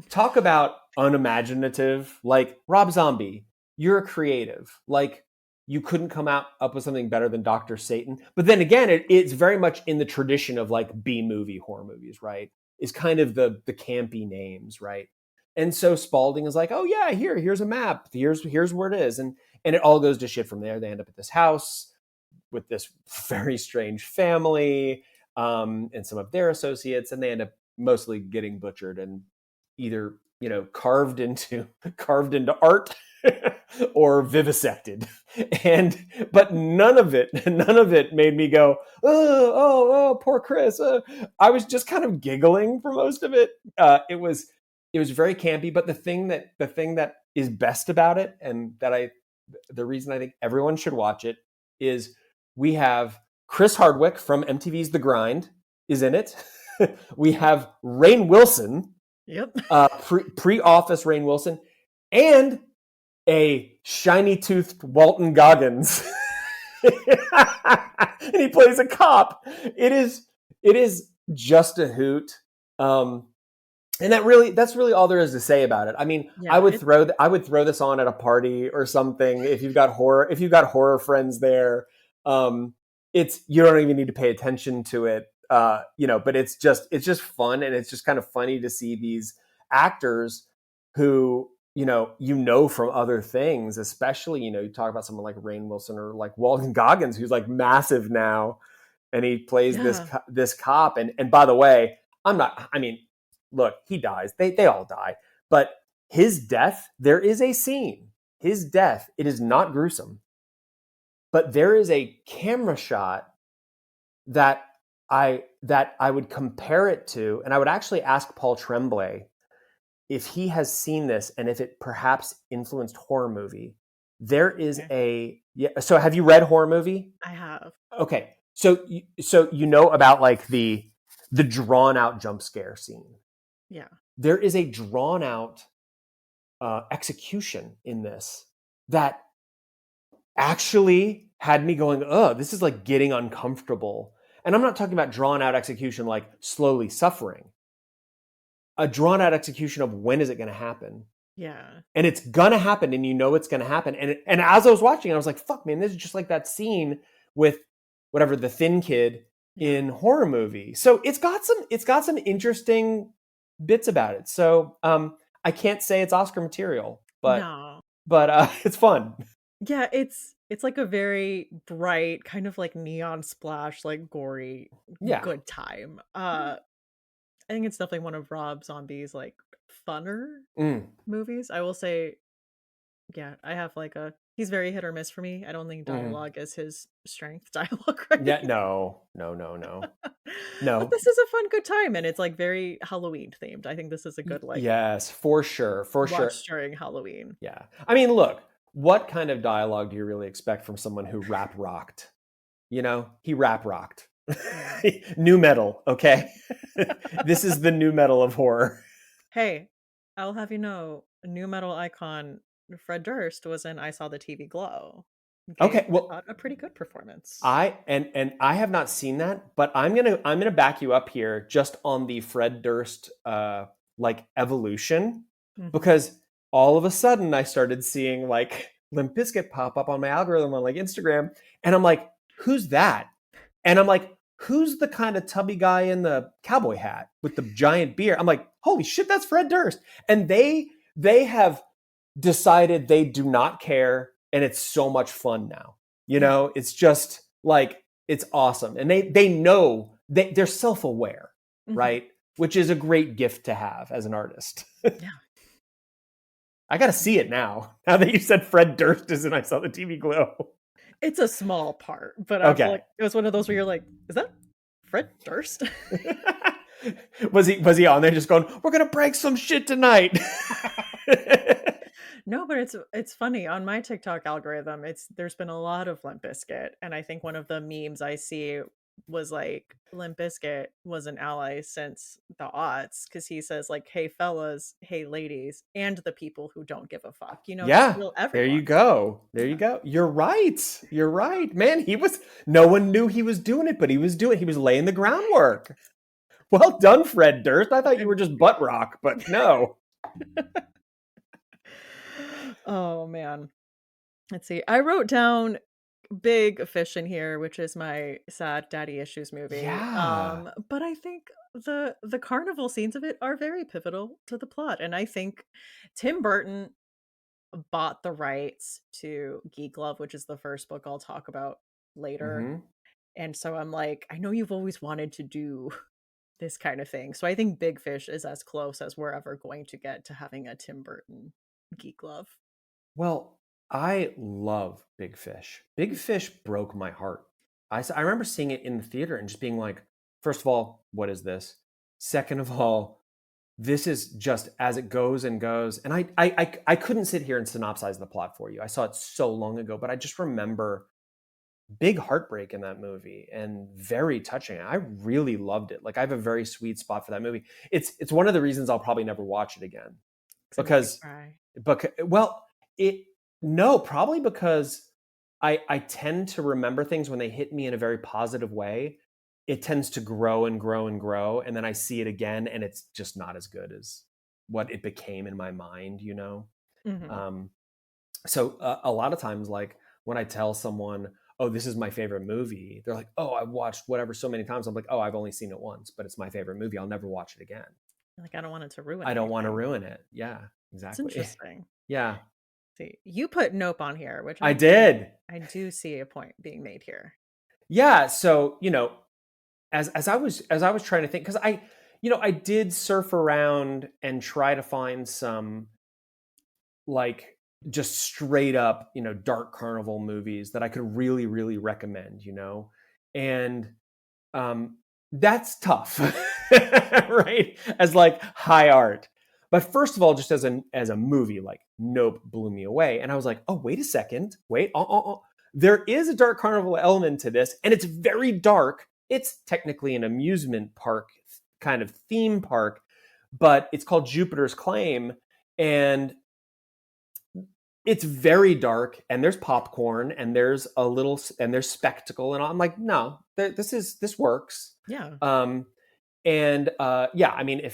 talk about unimaginative. Like, Rob Zombie, you're a creative. Like, you couldn't come up with something better than Dr. Satan. But then again, it's very much in the tradition of like B-movie horror movies, right? Is kind of the campy names, right? And so Spaulding is like, oh yeah, here's a map. Here's where it is. And it all goes to shit from there. They end up at this house with this very strange family, and some of their associates, and they end up mostly getting butchered and either, carved into art or vivisected. But none of it made me go, oh, poor Chris. I was just kind of giggling for most of it. It was very campy, but the thing that is best about it, and the reason I think everyone should watch it, is we have Chris Hardwick from MTV's The Grind is in it. We have Rainn Wilson. Yep. Pre-Office Rainn Wilson, and a shiny-toothed Walton Goggins. And he plays a cop. It is just a hoot. And that's really all there is to say about it. I mean, yeah, I would throw this on at a party or something if you've got horror friends there. You don't even need to pay attention to it. But it's just fun, and it's just kind of funny to see these actors who, from other things, especially, you talk about someone like Rainn Wilson or like Walton Goggins, who's like massive now, and he plays this cop. And by the way, look, he dies. They all die. But his death, there is a scene. His death, it is not gruesome. But there is a camera shot that I would compare it to, and I would actually ask Paul Tremblay if he has seen this and if it perhaps influenced Horror Movie. There is so have you read Horror Movie? I have. Okay. So about like the drawn out jump scare scene. Yeah. There is a drawn out execution in this that actually had me going, oh, this is like getting uncomfortable. And I'm not talking about drawn out execution like slowly suffering. A drawn out execution of when is it going to happen? Yeah. And it's going to happen, and it's going to happen. And as I was watching, I was like, fuck, man, this is just like that scene with whatever, the thin kid in Horror Movie. So it's got some interesting bits about it. So I can't say it's Oscar material, but it's fun. Yeah, it's like a very bright, kind of like neon splash, like gory, good time. I think it's definitely one of Rob Zombie's like funner movies. I will say, I have like he's very hit or miss for me. I don't think dialogue is his strength. Dialogue, right? Yeah, no. But this is a fun, good time, and it's like very Halloween themed. I think this is a good yes, for sure, watch during Halloween. Yeah, I mean, look, what kind of dialogue do you really expect from someone who rap rocked? He rap rocked. New metal, okay? This is the new metal of horror. Hey, I'll have you know, new metal icon Fred Durst was in I Saw the TV Glow. Okay, well, a pretty good performance. I have not seen that, but I'm gonna back you up here just on the Fred Durst like evolution, because all of a sudden I started seeing like Limp Bizkit pop up on my algorithm on like Instagram, and I'm like, who's that? And I'm like, who's the kind of tubby guy in the cowboy hat with the giant beard? I'm like, holy shit, that's Fred Durst. And they have decided they do not care, and it's so much fun now. It's just like, it's awesome. And they know they're self-aware, right? which is a great gift to have as an artist. Yeah. I got to see it now. Now that you said Fred Durst is and I saw the TV glow. It's a small part, but I feel Okay. like it was one of those where you're like, is that Fred Durst? Was he on there just going, we're going to break some shit tonight? No, but it's funny on my TikTok algorithm. There's been a lot of Limp Bizkit, and I think one of the memes I see was like Limp Bizkit was an ally since the aughts because he says like, "Hey fellas, hey ladies, and the people who don't give a fuck." Just Yeah, real there you everyone. go. There Yeah. you go. You're right. Man, no one knew he was doing it, but he was laying the groundwork. Well done, Fred Durst. I thought you were just butt rock, but no. Oh man. Let's see. I wrote down Big Fish in here, which is my sad daddy issues movie. Yeah. But I think the carnival scenes of it are very pivotal to the plot. And I think Tim Burton bought the rights to Geek Love, which is the first book I'll talk about later. Mm-hmm. And so I'm like, I know you've always wanted to do this kind of thing. So I think Big Fish is as close as we're ever going to get to having a Tim Burton Geek Love. Well, I love Big Fish. Big Fish broke my heart. I remember seeing it in the theater and just being like, first of all, what is this? Second of all, this is just as it goes and goes. And I couldn't sit here and synopsize the plot for you. I saw it so long ago, but I just remember big heartbreak in that movie and very touching. I really loved it. Like I have a very sweet spot for that movie. It's one of the reasons I'll probably never watch it again. Because probably because I tend to remember things when they hit me in a very positive way. It tends to grow and grow and grow. And then I see it again and it's just not as good as what it became in my mind, Mm-hmm. So a lot of times, like when I tell someone, oh, this is my favorite movie, they're like, oh, I've watched whatever so many times. I'm like, oh, I've only seen it once, but it's my favorite movie. I'll never watch it again. Like I don't want it to ruin I don't want to anything. ruin it. Yeah, It's exactly. interesting. Yeah, See, you put Nope on here, which I did. I do see a point being made here. Yeah. So, as I was trying to think, because I did surf around and try to find some like just straight up, dark carnival movies that I could really, really recommend, and that's tough, right? As like high art. But first of all, just as a movie, like Nope blew me away, and I was like, oh, wait a second, wait, there is a dark carnival element to this, and it's very dark. It's technically an amusement park kind of theme park, but it's called Jupiter's Claim, and it's very dark, and there's popcorn, and there's spectacle, and I'm like, no, this works. Yeah. I mean,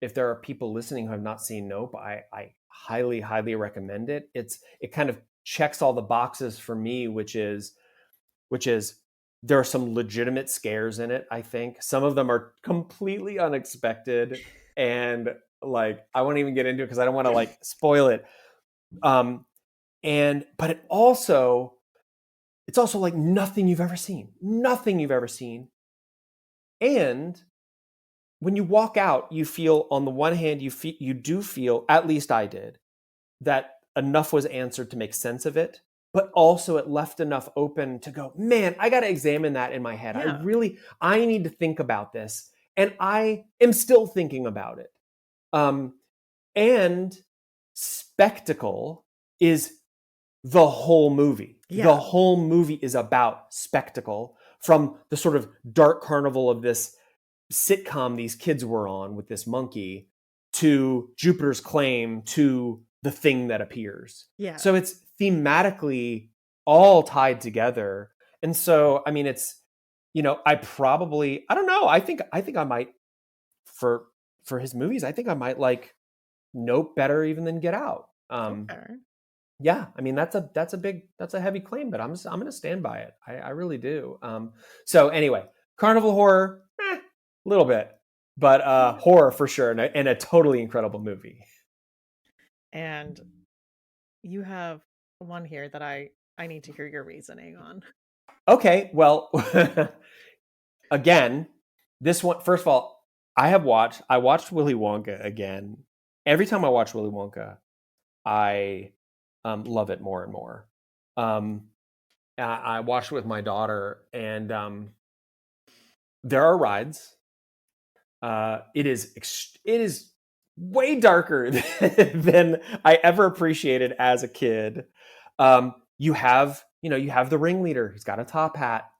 if there are people listening who have not seen Nope, I highly, highly recommend it. It kind of checks all the boxes for me, which is there are some legitimate scares in it. I think some of them are completely unexpected, and like I won't even get into it because I don't want to like spoil it. But it's also like nothing you've ever seen. And when you walk out, you feel, on the one hand, you do feel, at least I did, that enough was answered to make sense of it, but also it left enough open to go, man, I got to examine that in my head. Yeah. I need to think about this. And I am still thinking about it. And spectacle is the whole movie. Yeah. The whole movie is about spectacle, from the sort of dark carnival of this sitcom these kids were on with this monkey, to Jupiter's Claim, to the thing that appears. Yeah. So it's thematically all tied together. And so, I mean, it's, I don't know. I think I might, for his movies, I think I might like Nope better even than Get Out. Okay. Yeah, I mean that's a heavy claim, but I'm going to stand by it. I really do. So anyway, carnival horror, a little bit, but horror for sure, and a totally incredible movie. And you have one here that I need to hear your reasoning on. Okay, well, again, this one, first of all, I watched Willy Wonka again. Every time I watch Willy Wonka, I love it more and more. I watched it with my daughter, and there are rides. It is way darker than I ever appreciated as a kid. You have the ringleader who's got a top hat.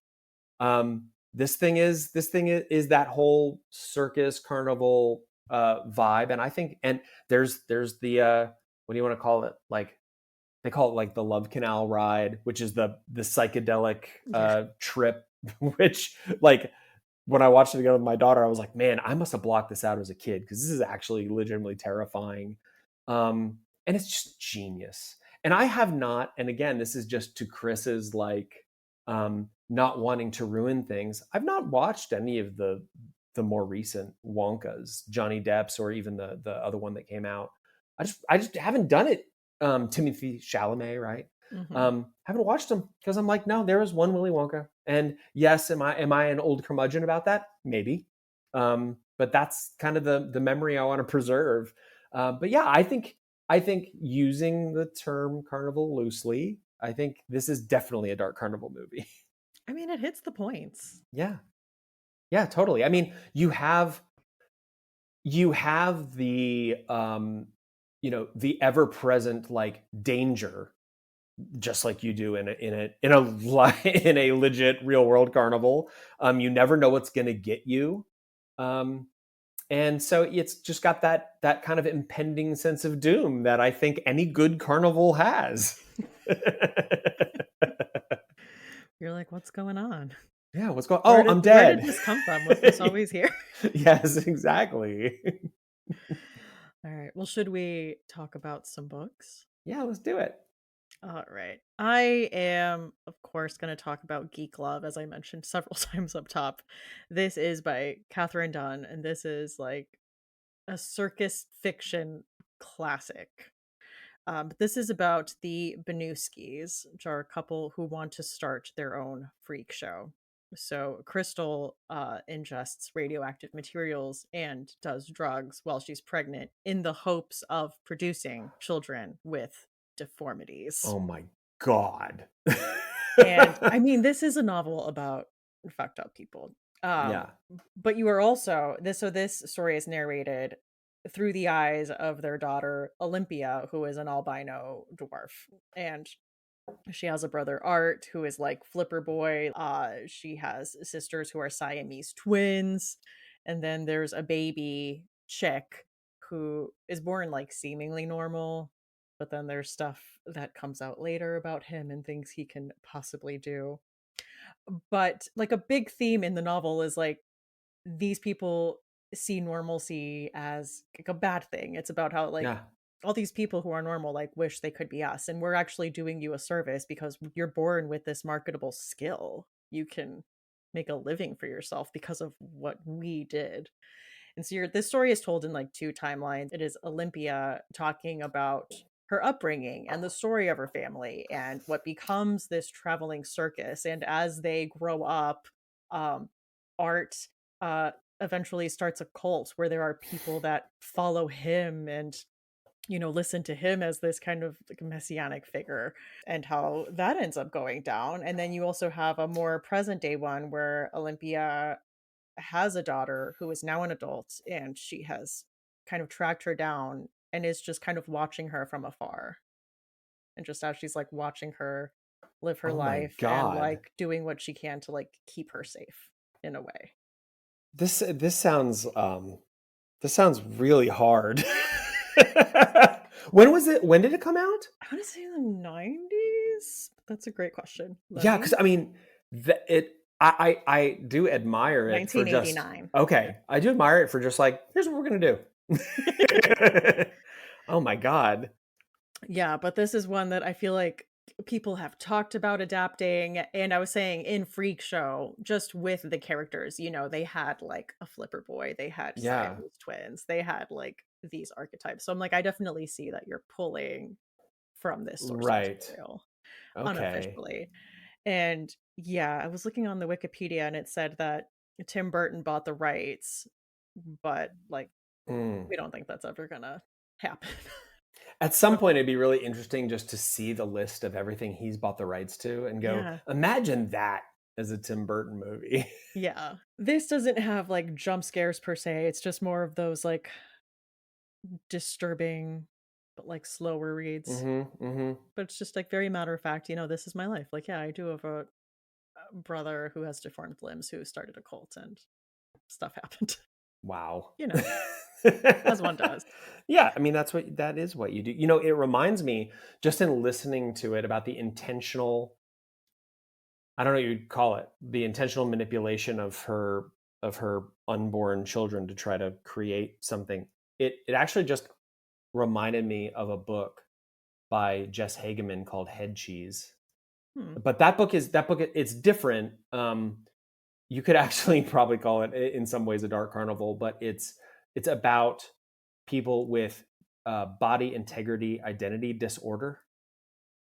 This thing is that whole circus carnival vibe, and I think, and there's the what do you want to call it? Like, they call it like the Love Canal ride, which is the psychedelic Yeah. trip, which, like, when I watched it again with my daughter, I was like, man, I must have blocked this out as a kid, because this is actually legitimately terrifying. And it's just genius. And I have not, and again, this is just to Chris's, like, not wanting to ruin things. I've not watched any of the more recent Wonkas, Johnny Depp's, or even the other one that came out. I just haven't done it. Timothy Chalamet, right? Hmm. Haven't watched them because I'm like, no, there was one Willy Wonka, and yes, am I an old curmudgeon about that? Maybe, but that's kind of the memory I want to preserve. But yeah, I think using the term carnival loosely, I think this is definitely a dark carnival movie. I mean, it hits the points. Yeah, yeah, totally. I mean, you have the the ever present, like, danger, just like you do in a legit real world carnival. You never know what's going to get you, um, and so it's just got that kind of impending sense of doom that I think any good carnival has. You're like, what's going on? Yeah, what's going? Where Oh, did I'm where did dead. this come from? Was this always here? Yes, exactly. All right. Well, should we talk about some books? Yeah, let's do it. All right. I am, of course, going to talk about Geek Love, as I mentioned several times up top. This is by Katherine Dunn, and this is like a circus fiction classic. But this is about the Benuskis, which are a couple who want to start their own freak show. So Crystal ingests radioactive materials and does drugs while she's pregnant in the hopes of producing children with deformities. Oh my god. And I mean, this is a novel about fucked up people. Um, Yeah. but you are also this. So this story is narrated through the eyes of their daughter Olympia, who is an albino dwarf, and she has a brother Art, who is like Flipper Boy. She has sisters who are Siamese twins, and then there's a baby chick who is born like seemingly normal, but then there's stuff that comes out later about him and things he can possibly do. But like a big theme in the novel is like these people see normalcy as like a bad thing. It's about how like Yeah. all these people who are normal like wish they could be us, and we're actually doing you a service because you're born with this marketable skill. You can make a living for yourself because of what we did. And so this story is told in like two timelines. It is Olympia talking about her upbringing and the story of her family and what becomes this traveling circus. And as they grow up, um, Art uh, eventually starts a cult where there are people that follow him and listen to him as this kind of like messianic figure, and how that ends up going down. And then you also have a more present day one where Olympia has a daughter who is now an adult, and she has kind of tracked her down and is just kind of watching her from afar. And just as she's like watching her live her Oh my life and god. like doing what she can to like keep her safe in a way. This sounds really hard. When did it come out? I want to say the 90s. That's a great question. Let Yeah, me. because I mean, I do admire it for just 1989. Yeah. okay. I do admire it for just like, here's what we're gonna do. Oh my god. Yeah, but this is one that I feel like people have talked about adapting. And I was saying in Freak Show, just with the characters, they had like a Flipper Boy, they had Yeah. Siamese twins, they had like these archetypes. So I'm like, I definitely see that you're pulling from this source Right. material Okay. unofficially. And yeah, I was looking on the Wikipedia and it said that Tim Burton bought the rights but like Mm. we don't think that's ever gonna happen. At some So, point, it'd be really interesting just to see the list of everything he's bought the rights to and go, yeah. imagine that as a Tim Burton movie. Yeah. This doesn't have like jump scares per se. It's just more of those like disturbing but like slower reads. Mm-hmm. But it's just like very matter of fact, this is my life. Like, yeah, I do have a brother who has deformed limbs who started a cult and stuff happened. Wow. you know, as one does. Yeah, I mean that is what you do. It reminds me just in listening to it about the intentional, I don't know what you'd call it, the intentional manipulation of her unborn children to try to create something. It actually just reminded me of a book by Jess Hageman called Head Cheese. Hmm. But that book it's different. You could actually probably call it in some ways a dark carnival, but it's about people with body integrity identity disorder,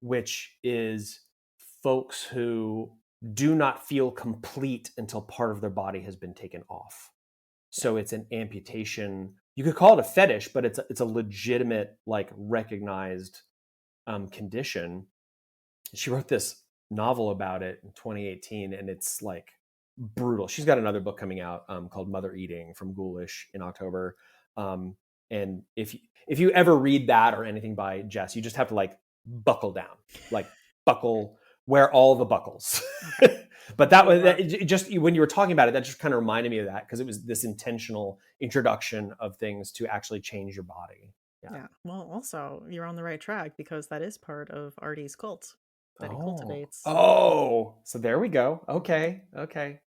which is folks who do not feel complete until part of their body has been taken off. Yeah. So it's an amputation. You could call it a fetish, but it's a legitimate, like, recognized condition. She wrote this novel about it in 2018, and it's like brutal. She's got another book coming out called Mother Eating from Ghoulish in October. And if you ever read that or anything by Jess, you just have to like buckle down, like buckle, wear all the buckles. Okay. But that was Or just when you were talking about it, that just kind of reminded me of that because it was this intentional introduction of things to actually change your body. Yeah. yeah. Well, also you're on the right track because that is part of Artie's cult that he Oh, cultivates. so there we go. Okay, okay,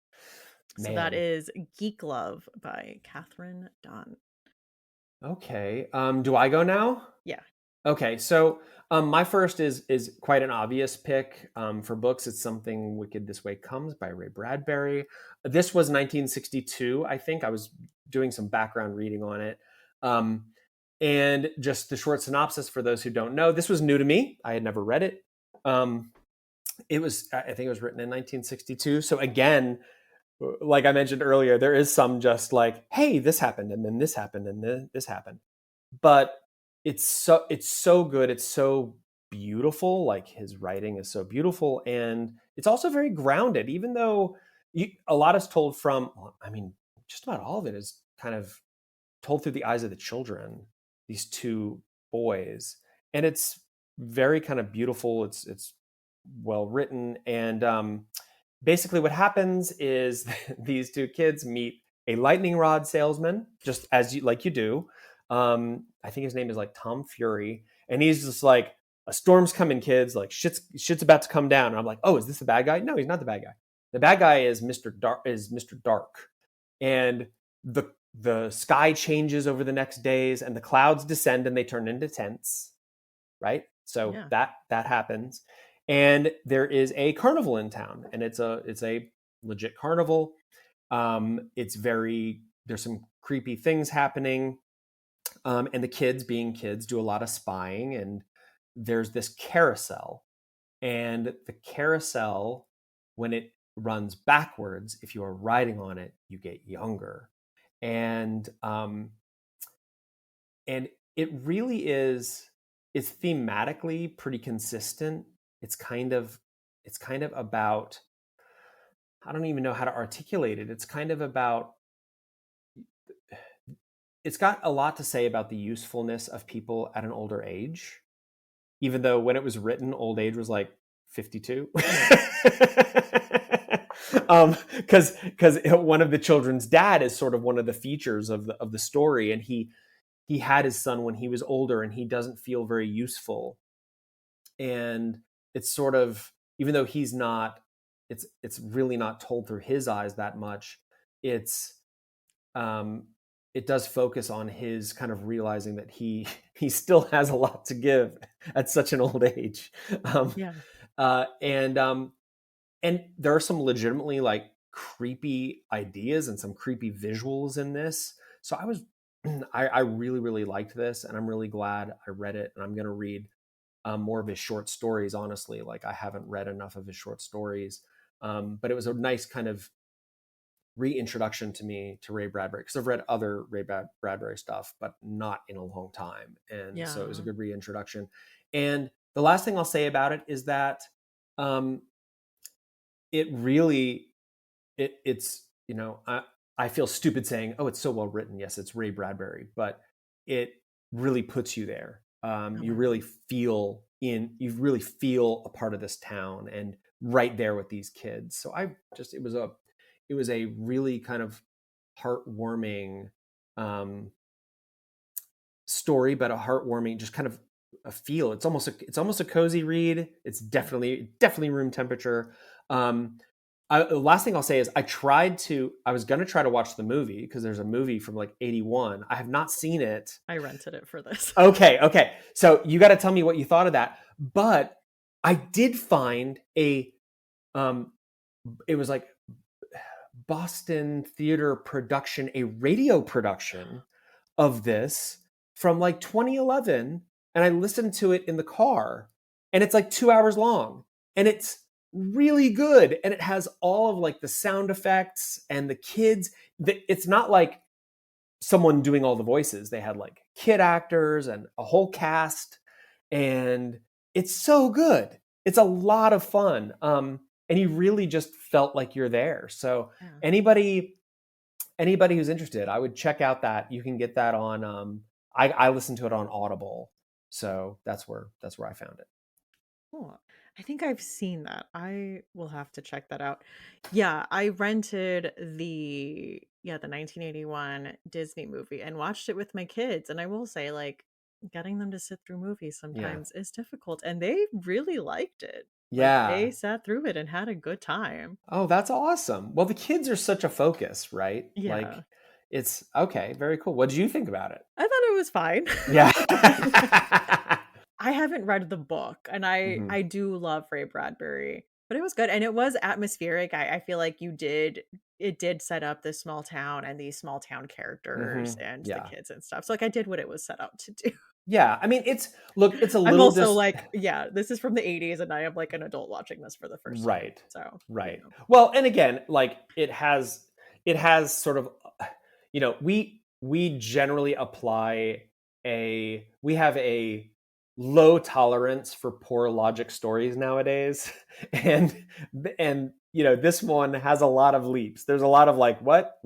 So that man. is Geek Love by Katherine Dunn. Okay. Do I go now? Yeah. Okay, so my first is quite an obvious pick for books. It's Something Wicked This Way Comes by Ray Bradbury. This was 1962, I think. I was doing some background reading on it. And just the short synopsis for those who don't know, this was new to me. I had never read it. I think it was written in 1962. So again, like I mentioned earlier, there is some just like, hey, this happened, and then this happened, and then this happened. But it's so good. It's so beautiful. Like his writing is so beautiful, and it's also very grounded. Even though a lot is told from, well, I mean, just about all of it is kind of told through the eyes of the children. These two boys, and it's very kind of beautiful. It's well written, and basically what happens is these two kids meet a lightning rod salesman, just as you do. I think his name is like Tom Fury, and he's just like, a storm's coming, kids. Like shit's about to come down. And I'm like, oh, is this the bad guy? No, he's not the bad guy. The bad guy is Mr. Dark, and the sky changes over the next days, and the clouds descend, and they turn into tents. Right, so Yeah. that happens, and there is a carnival in town, and it's a legit carnival. There's some creepy things happening, and the kids, being kids, do a lot of spying, and there's this carousel, and the carousel, when it runs backwards, if you are riding on it, you get younger, and and it really is, it's thematically pretty consistent. It's kind of about, I don't even know how to articulate it. It's kind of about, it's got a lot to say about the usefulness of people at an older age, even though when it was written, old age was like 52. Because one of the children's dad is sort of one of the features of the story, and he had his son when he was older, and he doesn't feel very useful. And it's sort of, even though he's not, it's really not told through his eyes that much. It's um it does focus on his kind of realizing that he still has a lot to give at such an old age. um Yeah. and there are some legitimately like creepy ideas and some creepy visuals in this. So I really, really liked this, and I'm really glad I read it, and I'm going to read more of his short stories. Honestly, like I haven't read enough of his short stories, but it was a nice kind of reintroduction to me to Ray Bradbury, because I've read other Bradbury stuff, but not in a long time. And so it was a Yeah. good reintroduction. And the last thing I'll say about it is that um, it really, it's, I feel stupid saying, oh, it's so well written. Yes, it's Ray Bradbury, but it really puts you there. Oh, You wow. really feel a part of this town and right there with these kids. So it was a really kind of heartwarming story, but a heartwarming, just kind of a feel. It's almost a cozy read. It's Yeah. definitely room temperature. The last thing I'll say is I was going to try to watch the movie because there's a movie from like 81. I have not seen it. I rented it for this. Okay. So you got to tell me what you thought of that. But I did find it was like Boston theater production, a radio production of this from like 2011. And I listened to it in the car, and it's like 2 hours long, and it's really good. And it has all of like the sound effects and the kids. It's not like someone doing all the voices. They had like kid actors and a whole cast, and it's so good. It's a lot of fun. And you really just felt like you're there. So Yeah. anybody who's interested, I would check out that. You can get that on I listened to it on Audible. So that's where I found it. Cool. I think I've seen that. I will have to check that out. Yeah, I rented the 1981 Disney movie and watched it with my kids, and I will say, like, getting them to sit through movies Yeah. sometimes is difficult, and they really liked it. Like, Yeah. they sat through it and had a good time. Oh, that's awesome. Well, the kids are such a focus, right? Yeah. Like it's okay, very cool. What did you think about it? I thought it was fine. Yeah. I haven't read the book, and I Mhm. I do love Ray Bradbury, but it was good, and it was atmospheric. I feel like it did set up this small town and these small town characters Mhm. and the Yeah. kids and stuff. So, like, I did what it was set out to do. Yeah. I mean, it's a I'm little also dis like, yeah, this is from the '80s, and I am like an adult watching this for the first time. right. So, Right. Well, and again, like it has sort of we generally apply we have a low tolerance for poor logic stories nowadays. and this one has a lot of leaps. There's a lot of like what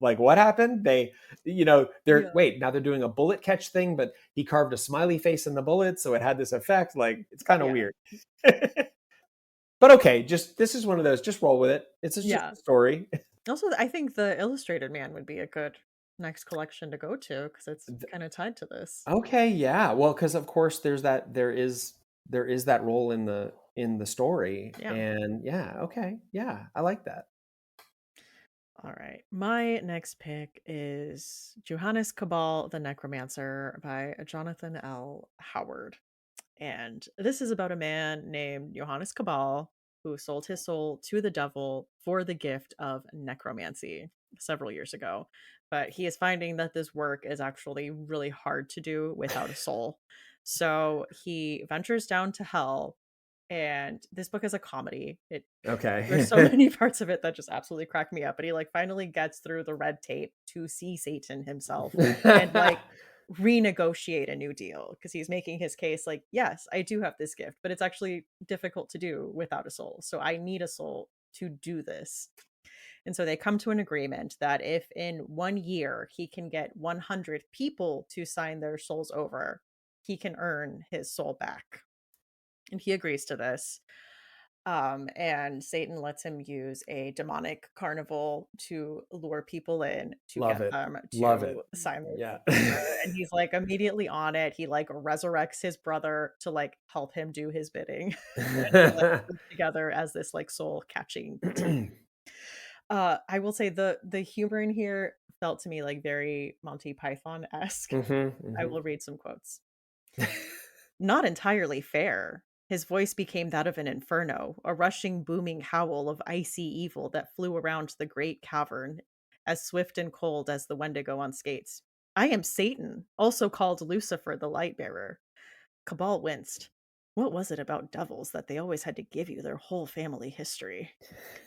like what happened. They're Yeah. wait, now they're doing a bullet catch thing, but he carved a smiley face in the bullet, so it had this effect. Like it's kind of Yeah. weird. But okay, just this is one of those, just roll with it. It's just Yeah. a story. Also, I think the Illustrated Man would be a good next collection to go to because it's kinda tied to this. Okay, yeah. Well, because of course there is that role in the story. Yeah. And yeah, okay. Yeah, I like that. All right. My next pick is Johannes Cabal, the Necromancer by Jonathan L. Howard. And this is about a man named Johannes Cabal who sold his soul to the devil for the gift of necromancy several years ago. But he is finding that this work is actually really hard to do without a soul. So he ventures down to hell, and this book is a comedy. There's so Okay. many parts of it that just absolutely crack me up, but he, like, finally gets through the red tape to see Satan himself and, like, renegotiate a new deal because he's making his case like, "Yes, I do have this gift, but it's actually difficult to do without a soul, so I need a soul to do this." And so they come to an agreement that if in 1 year he can get 100 people to sign their souls over, he can earn his soul back. And he agrees to this. And Satan lets him use a demonic carnival to lure people in to Love get it. them Love it. to sign their Yeah. souls over. And he's like immediately on it. He like resurrects his brother to like help him do his bidding. And they like work together as this like soul catching team. I will say the humor in here felt to me like very Monty Python-esque. I Mhm. will read some quotes. Not entirely fair. His voice became that of an inferno, a rushing, booming howl of icy evil that flew around the great cavern, as swift and cold as the Wendigo on skates. I am Satan, also called Lucifer the Light Bearer. Cabal winced. What was it about devils that they always had to give you their whole family history?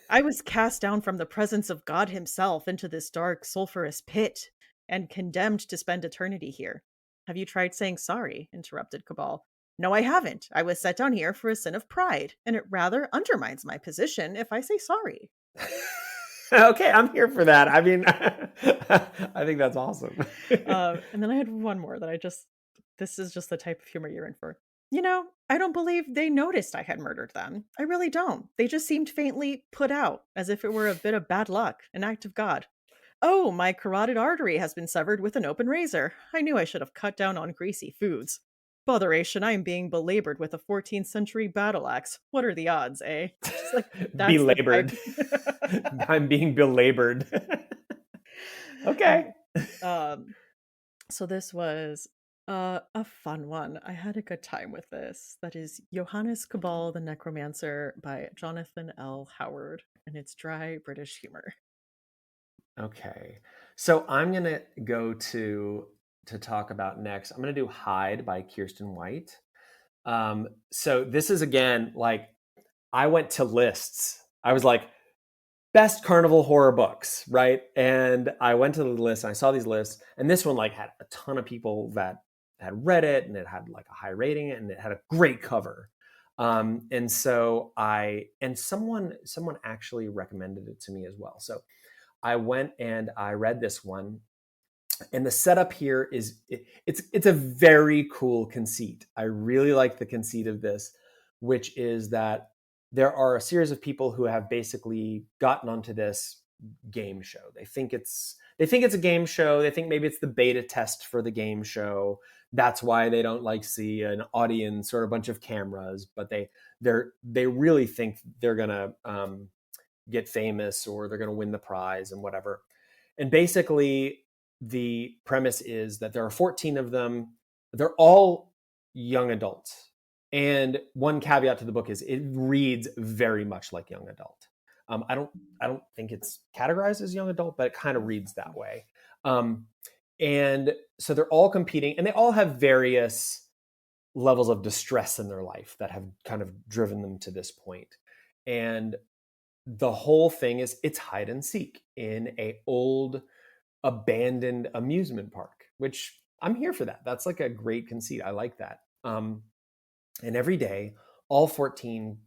I was cast down from the presence of God himself into this dark, sulphurous pit and condemned to spend eternity here. Have you tried saying sorry? Interrupted Cabal. No, I haven't. I was set down here for a sin of pride, and it rather undermines my position if I say sorry. Okay, I'm here for that. I mean, I think that's awesome. And then I had one more that this is just the type of humor you're in for. I don't believe they noticed I had murdered them. I really don't. They just seemed faintly put out, as if it were a bit of bad luck, an act of God. Oh, my carotid artery has been severed with an open razor. I knew I should have cut down on greasy foods. Botheration, I am being belabored with a 14th century battle axe. What are the odds, eh? Just like, that's the type. Belabored. I'm being belabored. Okay. Um, so this was a fun one. I had a good time with this. That is Johannes Cabal the Necromancer by Jonathan L. Howard, and it's dry British humor. Okay. So I'm gonna go to talk about next. I'm gonna do Hide by Kiersten White. So this is again like I went to lists. I was like, best carnival horror books, right? And I went to the list and I saw these lists, and this one like had a ton of people that had read it, and it had like a high rating, and it had a great cover. And so someone actually recommended it to me as well. So I went and I read this one, and the setup here is it's a very cool conceit. I really like the conceit of this, which is that there are a series of people who have basically gotten onto this game show. They think it's a game show. They think maybe it's the beta test for the game show. That's why they don't like see an audience or a bunch of cameras, but they really think they're gonna get famous or they're gonna win the prize and whatever. And basically, the premise is that there are 14 of them. They're all young adults. And one caveat to the book is it reads very much like young adult. I don't think it's categorized as young adult, but it kind of reads that way. And so they're all competing, and they all have various levels of distress in their life that have kind of driven them to this point. And the whole thing is it's hide and seek in a old abandoned amusement park, which I'm here for that. That's like a great conceit. I like that. And every day, all 14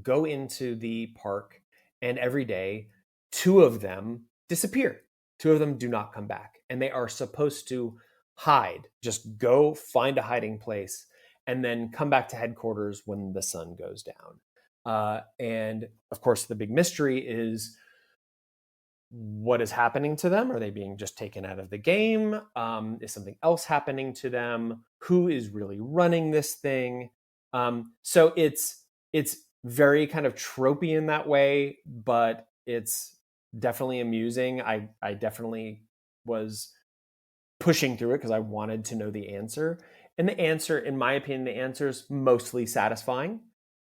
go into the park, and every day, two of them disappear. Two of them do not come back, and they are supposed to hide, just go find a hiding place, and then come back to headquarters when the sun goes down. And of course, the big mystery is what is happening to them? Are they being just taken out of the game? Is something else happening to them? Who is really running this thing? So it's very kind of tropey in that way, but it's definitely amusing. I definitely was pushing through it because I wanted to know the answer. And the answer, in my opinion, the answer is mostly satisfying.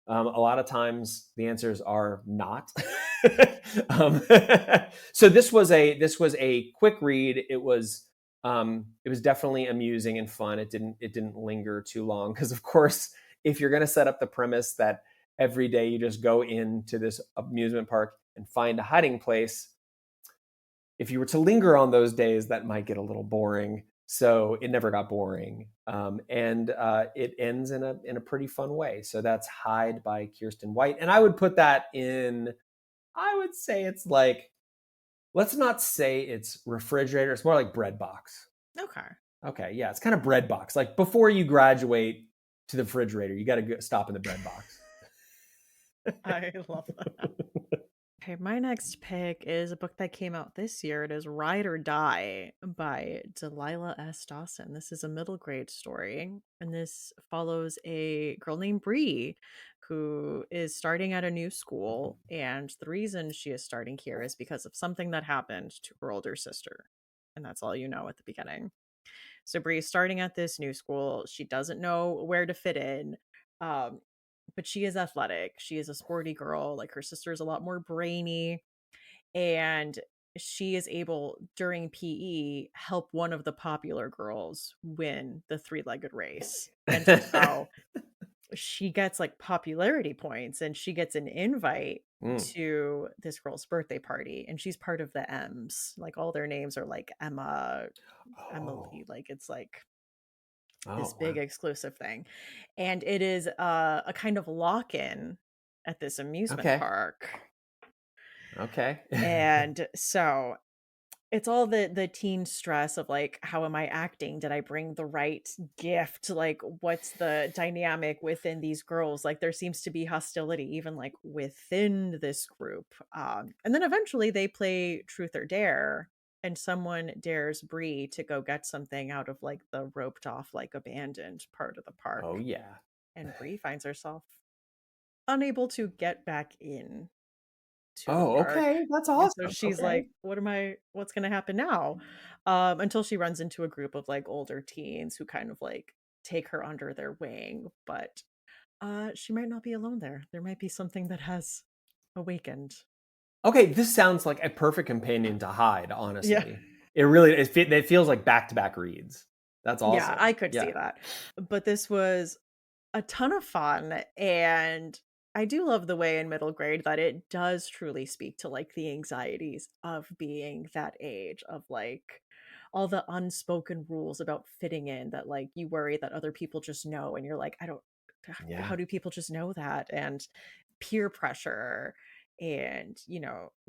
A lot of times the answers are not. um, so this was a quick read. It was definitely amusing and fun. It didn't linger too long because, of course, if you're going to set up the premise that every day you just go into this amusement park and find a hiding place, if you were to linger on those days, that might get a little boring. So it never got boring, and it ends in a pretty fun way. So that's Hide by Kiersten White, and I would put that in. I would say it's like, let's not say it's refrigerator. It's more like bread box. Okay, yeah, it's kind of bread box. Like before you graduate to the refrigerator, you got to stop in the bread box. I love that. Okay, my next pick is a book that came out this year. It is Ride or Die by Delilah S. Dawson. This is a middle grade story, and this follows a girl named Bree who is starting at a new school. And the reason she is starting here is because of something that happened to her older sister. And that's all you know at the beginning. So Bree is starting at this new school. She doesn't know where to fit in. Um, but she is athletic. She is a sporty girl. Like her sister is a lot more brainy. And she is able, during PE, help one of the popular girls win the three-legged race. And just how she gets like popularity points and she gets an invite Mm. to this girl's birthday party, and she's part of the M's. Like all their names are like Emma, Oh. Emily, like it's like this Oh, big wow. exclusive thing. And it is a kind of lock-in at this amusement Okay. park. Okay. And so it's all the teen stress of like, how am I acting? Did I bring the right gift? Like, what's the dynamic within these girls? Like, there seems to be hostility even like within this group. And then eventually they play truth or dare, and someone dares Bree to go get something out of like the roped off, like abandoned part of the park. Oh, yeah. And Bree finds herself unable to get back in to the Oh, park. okay. That's And so awesome. she's Okay. like, what's gonna happen now? Until she runs into a group of like older teens who kind of like take her under their wing, but she might not be alone there. There might be something that has awakened. Okay, this sounds like a perfect companion to Hyde, Yeah. honestly. It feels like back-to-back reads. That's Yeah, awesome. I could Yeah. see that. But this was a ton of fun, and I do love the way in middle grade that it does truly speak to like the anxieties of being that age, of like all the unspoken rules about fitting in that like you worry that other people just know, and you're like, I don't, Yeah. how do people just know that? And peer pressure, and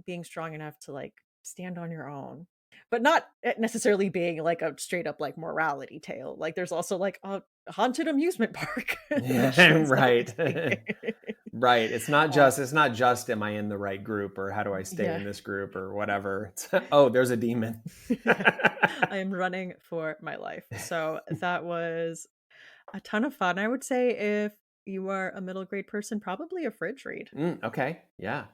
being strong enough to like stand on your own, but not necessarily being like a straight up like morality tale. Like there's also like a haunted amusement park that she Yeah, ends up right. being in. Right. Uh, It's not just am I in the right group or how do I stay yeah. in this group or whatever. It's, oh, there's a demon. Yeah. I am running for my life. So that was a ton of fun. I would say if you are a middle grade person, probably a fridge read. Okay. Yeah.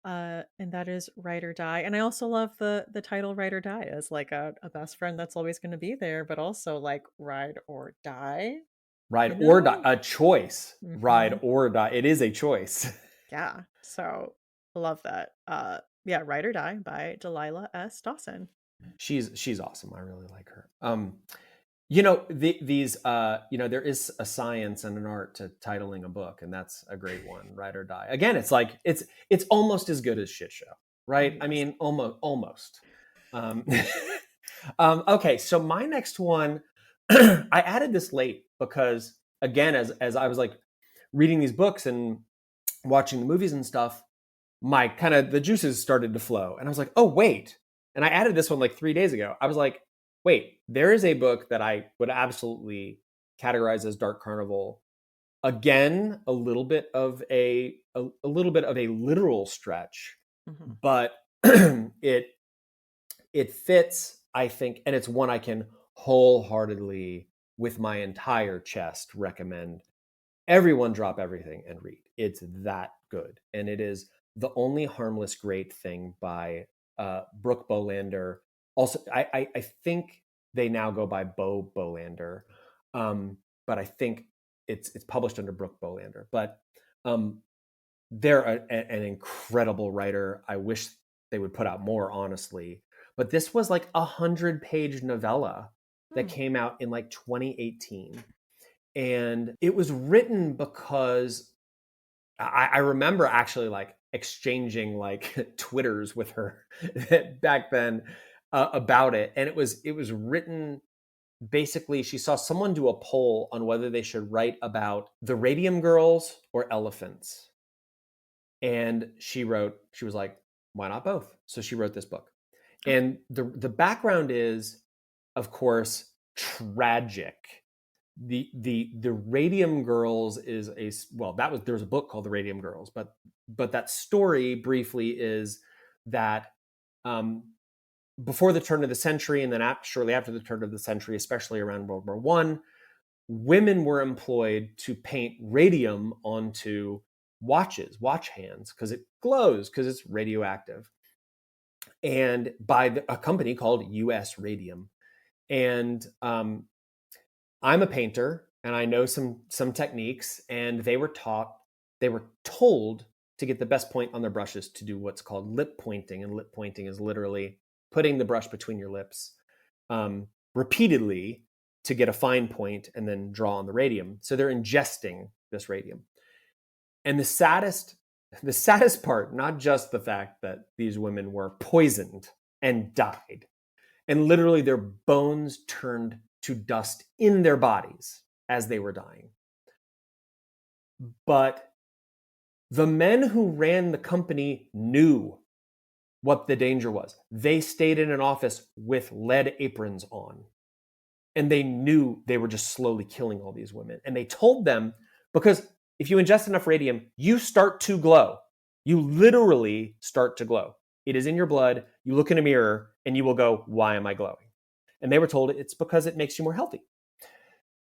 And that is Ride or Die. And I also love the title Ride or Die as like a best friend that's always going to be there, but also like ride or die, Ride you or die. know? A choice. Hmm. Ride or die. It is a choice. Yeah. So I love that. Yeah, Ride or Die by Delilah S. Dawson. She's awesome. I really like her. There is a science and an art to titling a book, and that's a great one, Ride or Die. Again, it's like it's almost as good as Shitshow, Oh right? I yes. mean, almost. Um, okay, so my next one, I added this late because again, as I was like reading these books and watching the movies and stuff, my kind of the juices started to flow, and I was like, oh wait, and I added this one like 3 days ago. I was like, wait, there is a book that I would absolutely categorize as Dark Carnival. Again, a little bit of a little bit of a literal stretch, Hmm. but it it fits, I think, and it's one I can wholeheartedly, with my entire chest, recommend everyone drop everything and read. It's that good, and it is the only harmless great thing by Brooke Bolander. Also, I think they now go by Bolander, um, but I think it's published under Brooke Bolander. But um, they're an incredible writer. I wish they would put out more, honestly. But this was like 100-page novella that Hmm. came out in like 2018, and it was written because I remember actually like exchanging like Twitters with her back then about it, and it was written basically. She saw someone do a poll on whether they should write about the Radium Girls or elephants, and she was like, why not both? So she wrote this book, Okay. and the background is, of course, tragic. The Radium Girls is a well, that was, there was a book called The Radium Girls, but that story briefly is that um, before the turn of the century, and then shortly after the turn of the century, especially around World War I, women were employed to paint radium onto watch hands, because it glows, because it's radioactive, and by a company called US Radium. And I'm a painter and I know some techniques, and they were told to get the best point on their brushes to do what's called lip pointing, and lip pointing is literally putting the brush between your lips repeatedly to get a fine point and then draw on the radium. So they're ingesting this radium. And the saddest part, not just the fact that these women were poisoned and died, and literally their bones turned to dust in their bodies as they were dying. But the men who ran the company knew what the danger was. They stayed in an office with lead aprons on, and they knew they were just slowly killing all these women. And they told them, because if you ingest enough radium, you start to glow. You literally start to glow. It is in your blood. You look in a mirror and you will go, why am I glowing? And they were told it's because it makes you more healthy.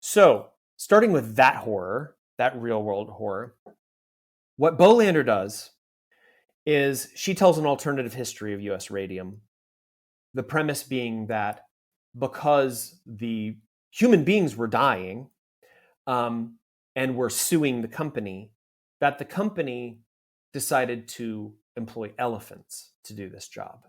So starting with that horror, that real world horror, what Bolander does is she tells an alternative history of US radium. The premise being that because the human beings were dying and were suing the company, that the company decided to employ elephants to do this job.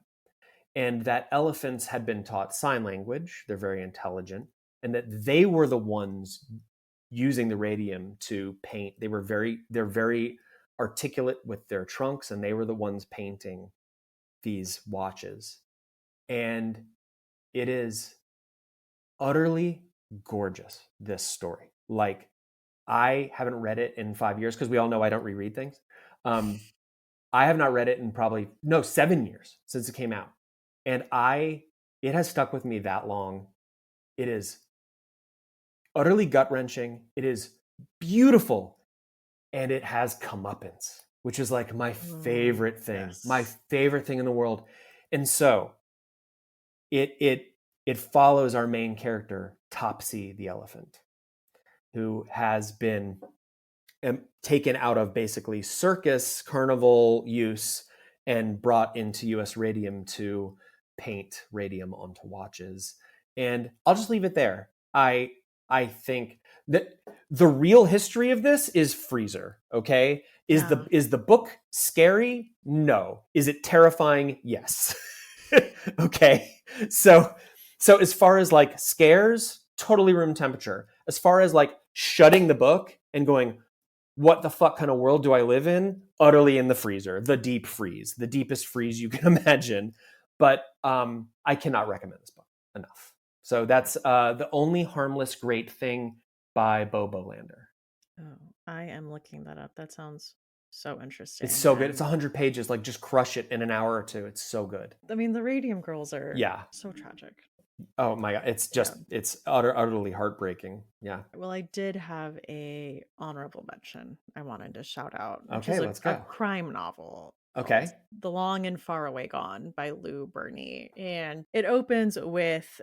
And that elephants had been taught sign language, they're very intelligent, and that they were the ones using the radium to paint. They're very articulate with their trunks, and they were the ones painting these watches. And it is utterly gorgeous, this story. Like, I haven't read it in 5 years, because we all know I don't reread things. I have not read it in 7 years since it came out. And it has stuck with me that long. It is utterly gut-wrenching. It is beautiful. And it has comeuppance, which is like my favorite thing, yes. my favorite thing in the world. And so it follows our main character, Topsy the elephant, who has been taken out of basically circus carnival use and brought into US radium to paint radium onto watches. And I'll just leave it there. I think that the real history of this is Freezer. Okay. Is the book scary? No. Is it terrifying? Yes. Okay. So as far as like scares, totally room temperature. As far as like shutting the book and going, what the fuck kind of world do I live in? Utterly in the freezer, the deep freeze, the deepest freeze you can imagine. But I cannot recommend this book enough. So that's The Only Harmless Great Thing by Bolander. Oh, I am looking that up. That sounds so interesting. It's so good. It's 100 pages. Like, just crush it in an hour or two. It's so good. I mean, the Radium Girls are so tragic. Oh my God. It's just, it's utterly heartbreaking. Yeah. Well, I did have a honorable mention I wanted to shout out. Which Okay, is let's go. A crime novel. Okay. The Long and Faraway Gone by Berney. And it opens with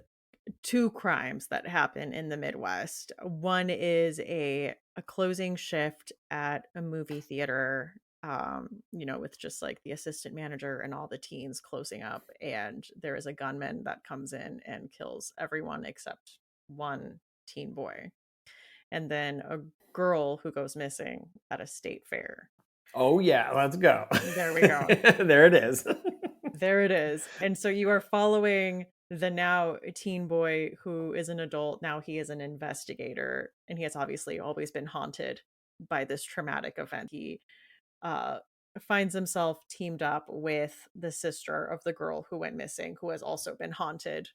two crimes that happen in the Midwest. One is a closing shift at a movie theater, with just like the assistant manager and all the teens closing up, and there is a gunman that comes in and kills everyone except one teen boy, and then a girl who goes missing at a state fair. Oh yeah, let's go. There we go. There it is. There it is. And so you are following the now teen boy who is an adult. Now he is an investigator, and he has obviously always been haunted by this traumatic event. He finds himself teamed up with the sister of the girl who went missing, who has also been haunted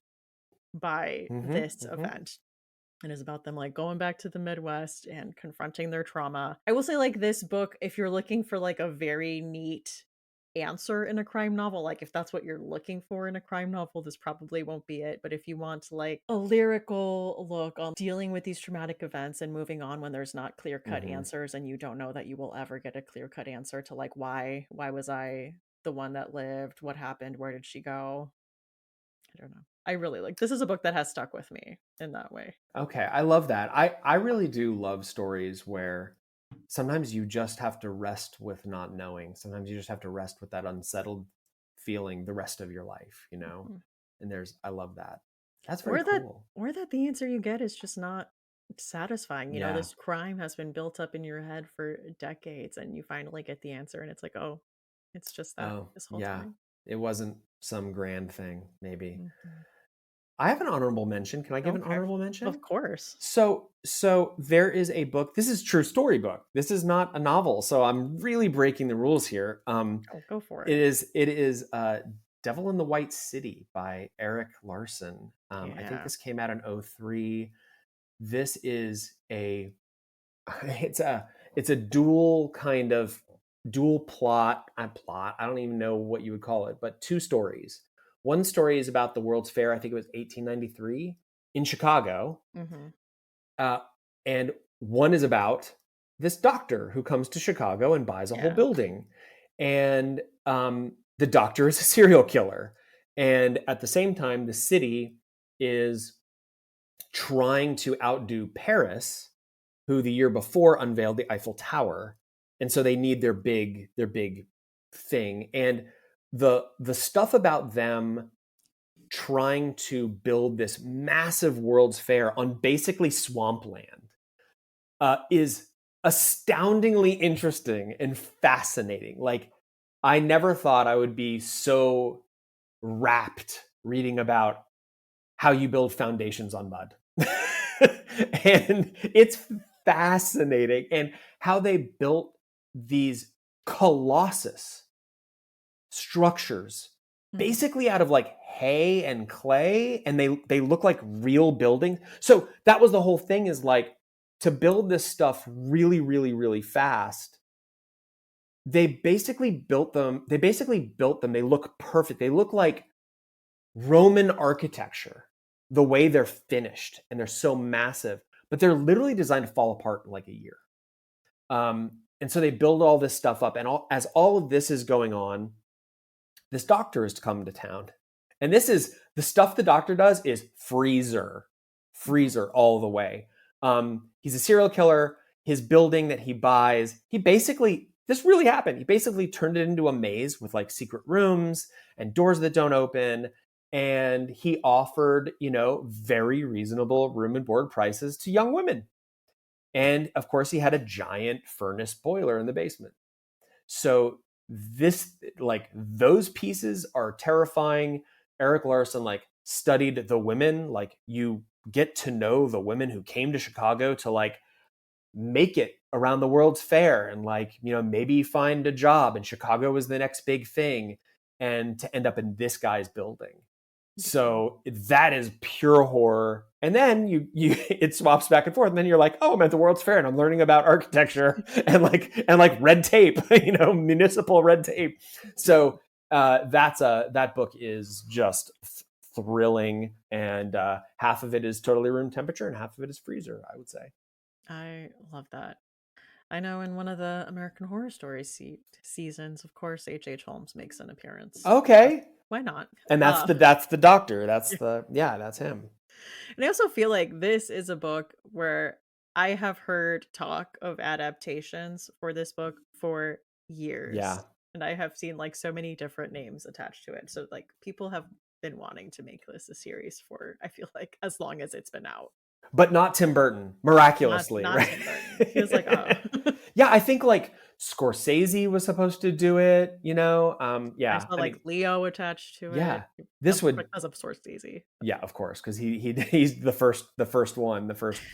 by this event. And is about them like going back to the Midwest and confronting their trauma. I will say, like, this book, if you're looking for like a very neat answer in a crime novel, like if that's what you're looking for in a crime novel, this probably won't be it. But if you want like a lyrical look on dealing with these traumatic events and moving on when there's not clear-cut answers, and you don't know that you will ever get a clear-cut answer to like why was I the one that lived, what happened, where did she go, I don't know. I really like this. Is a book that has stuck with me in that way. Okay, I love that. I really do love stories where sometimes you just have to rest with not knowing. Sometimes you just have to rest with that unsettled feeling the rest of your life, And I love that. That's very cool. Or that the answer you get is just not satisfying. This crime has been built up in your head for decades, and you finally get the answer, and it's like, oh, it's just that this whole time. It wasn't some grand thing, maybe. I have an honorable mention. Can I give an Okay. honorable Of mention? course. So there is a book. This is a true story book. This is not a novel. So I'm really breaking the rules here. Oh, go for It it. is Devil in the White City by Erik Larson. I think Yeah. this came out in '03. This is a it's a dual kind of dual plot. I don't even know what you would call it, but two stories. One story is about the World's Fair. I think it was 1893 in Chicago, Hmm. uh, and one is about this doctor who comes to Chicago and buys a whole Yeah. building, and the doctor is a serial killer, and at the same time, the city is trying to outdo Paris, who the year before unveiled the Eiffel Tower, and so they need their big thing. And the stuff about them trying to build this massive World's Fair on basically swampland is astoundingly interesting and fascinating. Like, I never thought I would be so rapt reading about how you build foundations on mud. And it's fascinating, and how they built these colossus structures Hmm. basically out of like hay and clay, and they look like real buildings. So that was the whole thing, is like, to build this stuff really really really fast, they basically built them. They look perfect. They look like Roman architecture, the way they're finished, and they're so massive, but they're literally designed to fall apart in like a year. And so they build all this stuff up, and as all of this is going on, this doctor is come to town, and this is the stuff the doctor does is freezer all the way. He's a serial killer. His building that he buys, this really happened. He basically turned it into a maze with like secret rooms and doors that don't open. And he offered, very reasonable room and board prices to young women. And of course, he had a giant furnace boiler in the basement. So those pieces are terrifying. Erik Larson studied the women. Like, you get to know the women who came to Chicago to make it around the World's Fair, and maybe find a job, and Chicago was the next big thing, and to end up in this guy's building. Yeah. So that is pure horror. And then you it swaps back and forth, and then you're like, oh, I'm at the World's Fair and I'm learning about architecture and red tape, municipal red tape. So that book is just thrilling, and half of it is totally room temperature and half of it is freezer, I would say. I love that. I know in one of the American Horror Story seasons, of course, H. Holmes makes an appearance. Okay. Why not? And that's Uh, the doctor. yeah. That's him. And I also feel like this is a book where I have heard talk of adaptations for this book for years. Yeah. And I have seen so many different names attached to it. So people have been wanting to make this a series for, I feel like, as long as it's been out. But not Tim Burton, Not miraculously, not right? Tim Burton. He was like, oh. Yeah, I think Scorsese was supposed to do it, I yeah. saw I mean, Leo attached to it. yeah. This would Because of Scorsese. Yeah, of course, because he's the first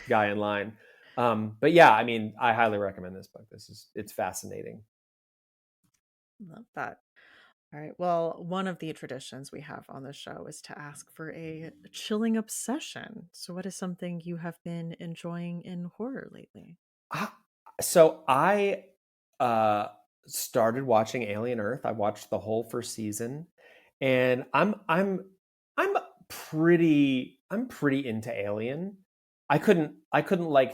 guy in line. But yeah, I mean, I highly recommend this book. It's fascinating. Love that. All right. Well, one of the traditions we have on the show is to ask for a chilling obsession. So, what is something you have been enjoying in horror lately? Ah, So I uh, started watching Alien Earth. I watched the whole first season, and I'm pretty into Alien. I couldn't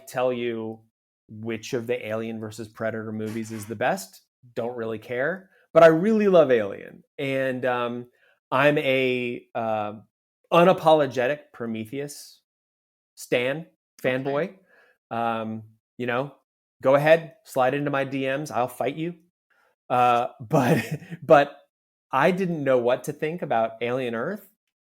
tell you which of the Alien versus Predator movies is the best. Don't really care, but I really love Alien, and I'm a unapologetic Prometheus Okay. fanboy. Um, you know, Go ahead, slide into my DMs. I'll fight you. But but I didn't know what to think about Alien Earth,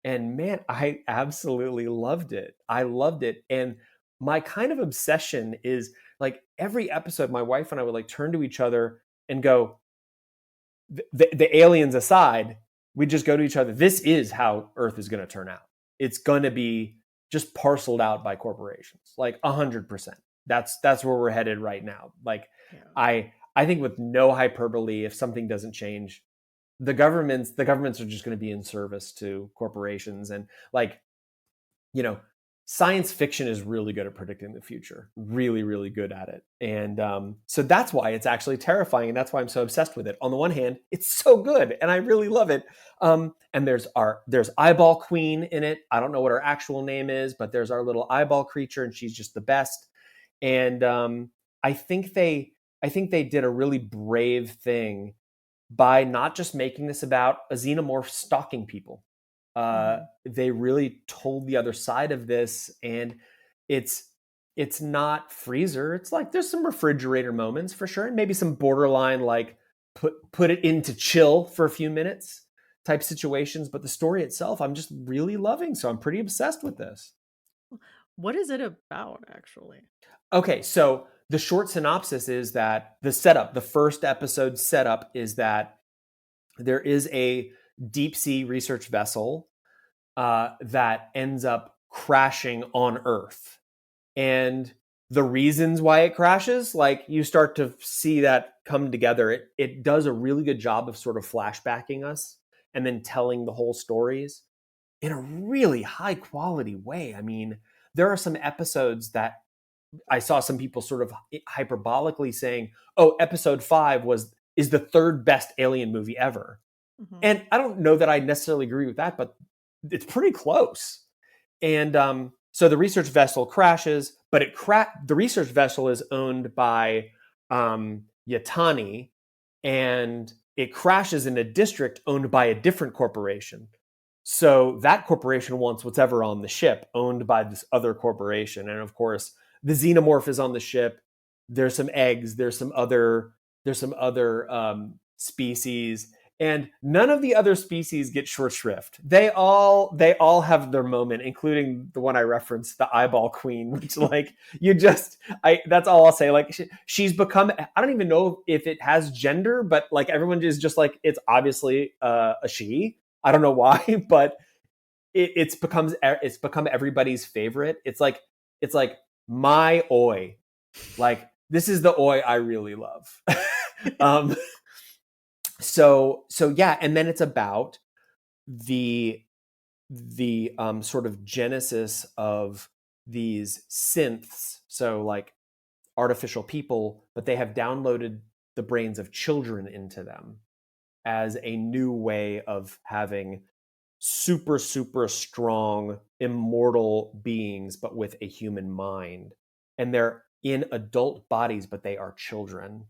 and man, I absolutely loved it. I loved it, and my kind of obsession is every episode, my wife and I would turn to each other and go, the aliens aside, we just go to each other. This is how Earth is going to turn out. it's going to be just parceled out by corporations, like 100%. That's where we're headed right now. Like, yeah. I think with no hyperbole, if something doesn't change, the governments are just going to be in service to corporations. And like, science fiction is really good at predicting the future, really, really good at it. And so that's why it's actually terrifying. And that's why I'm so obsessed with it. On the one hand, it's so good and I really love it. And there's Eyeball Queen in it. I don't know what her actual name is, but there's our little eyeball creature and she's just the best. And I think they did a really brave thing by not just making this about a xenomorph stalking people. They really told the other side of this, and it's not freezer. It's like there's some refrigerator moments for sure, and maybe some borderline like put it into chill for a few minutes type situations. But the story itself, I'm just really loving. So I'm pretty obsessed with this. What is it about, actually? Okay, so the short synopsis is that the first episode setup is that there is a deep sea research vessel that ends up crashing on Earth. And the reasons why it crashes, like you start to see that come together. It does a really good job of sort of flashbacking us and then telling the whole stories in a really high quality way. I mean, there are some episodes that I saw some people sort of hyperbolically saying, oh, episode 5 is the third best Alien movie ever. Mm-hmm. And I don't know that I necessarily agree with that, but it's pretty close. And so the research vessel crashes, but the research vessel is owned by Yatani, and it crashes in a district owned by a different corporation. So that corporation wants whatever on the ship owned by this other corporation. And of course, the xenomorph is on the ship. There's some eggs. There's some other species. And none of the other species get short shrift. They all have their moment, including the one I referenced, the Eyeball Queen, which like that's all I'll say. Like she's become, I don't even know if it has gender, but like everyone is just like, it's obviously a she. I don't know why, but it's become everybody's favorite. It's like my oi. Like this is the oi I really love. So yeah, and then it's about the sort of genesis of these synths. So like artificial people, but they have downloaded the brains of children into them as a new way of having super, super strong, immortal beings, but with a human mind. And they're in adult bodies, but they are children.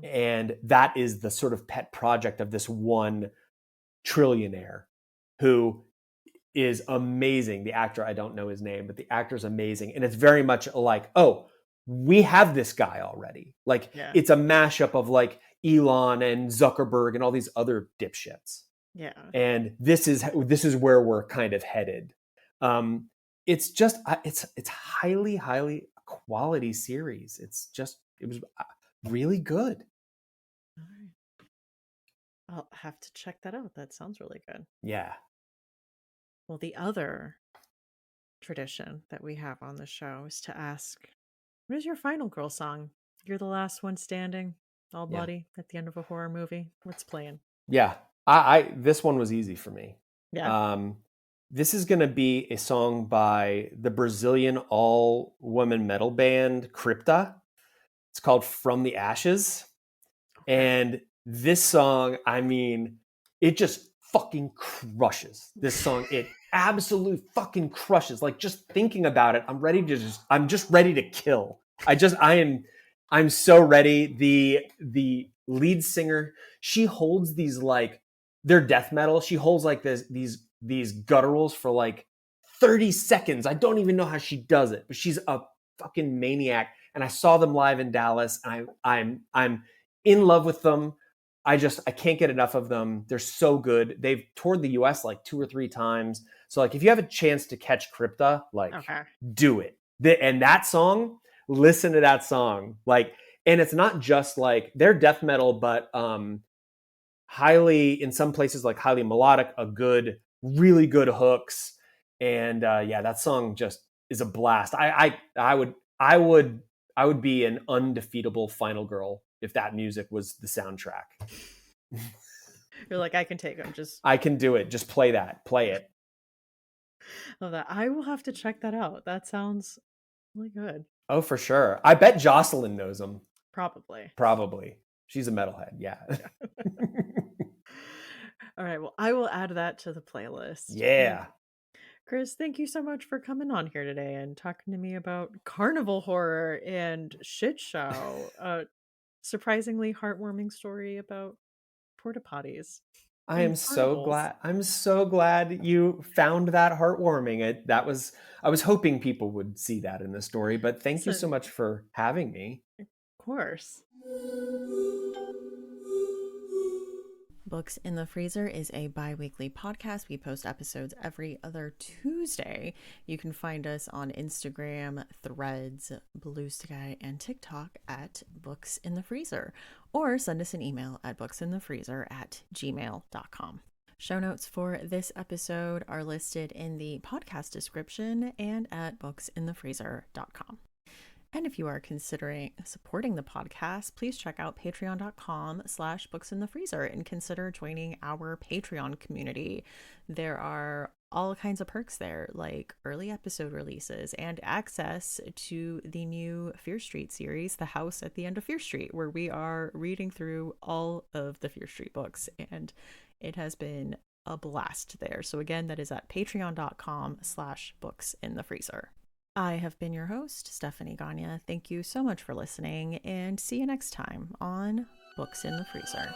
And that is the sort of pet project of this one trillionaire who is amazing. The actor, I don't know his name, but the actor's amazing. And it's very much like, oh, we have this guy already. Like It's a mashup of like Elon and Zuckerberg and all these other dipshits. Yeah. And this is where we're kind of headed. It's just, it's highly, highly quality series. It was really good. All right. I'll have to check that out. That sounds really good. Yeah. Well, the other tradition that we have on the show is to ask, what is your final girl song? You're the last one standing, all bloody at the end of a horror movie. What's playing? Yeah. I this one was easy for me. Yeah. This is going to be a song by the Brazilian all-woman metal band Crypta. It's called From the Ashes. Okay. And this song, I mean, it just fucking crushes. This song, it absolutely fucking crushes. Like just thinking about it, I'm just ready to kill. I'm so ready. The lead singer, she holds these like, they're death metal. She holds like these gutturals for like 30 seconds. I don't even know how she does it, but she's a fucking maniac. And I saw them live in Dallas, and I'm in love with them. I can't get enough of them. They're so good. They've toured the US like 2 or 3 times. So like if you have a chance to catch Crypta, like do it. And that song, listen to that song. Like, and it's not just like they're death metal, but highly, in some places, like highly melodic, really good hooks. And yeah, that song just is a blast. I would be an undefeatable final girl if that music was the soundtrack. You're like, I can take them. Just I can do it. Just play it. love that. I will have to check that out. That sounds really good. Oh, for sure. I bet Jocelyn knows them. Probably. Probably. She's a metalhead. Yeah. All right. Well, I will add that to the playlist. Yeah. Chris, thank you so much for coming on here today and talking to me about carnival horror and Shitshow. Surprisingly heartwarming story about porta potties. I And am so carnivals. glad. I'm so glad you found that heartwarming. I was hoping people would see that in the story, but thank you so Listen, much for having me. of course. Books in the Freezer is a bi-weekly podcast. We post episodes every other Tuesday. You can find us on Instagram, Threads, Blue Sky, and TikTok at Books in the Freezer, or send us an email at booksinthefreezer@gmail.com. Show notes for this episode are listed in the podcast description and at booksinthefreezer.com. And if you are considering supporting the podcast, please check out patreon.com/booksinthefreezer and consider joining our Patreon community. There are all kinds of perks there, like early episode releases and access to the new Fear Street series, The House at the End of Fear Street, where we are reading through all of the Fear Street books, and it has been a blast there. So again, that is at patreon.com/booksinthefreezer. I have been your host, Stephanie Gagne. Thank you so much for listening, and see you next time on Books in the Freezer.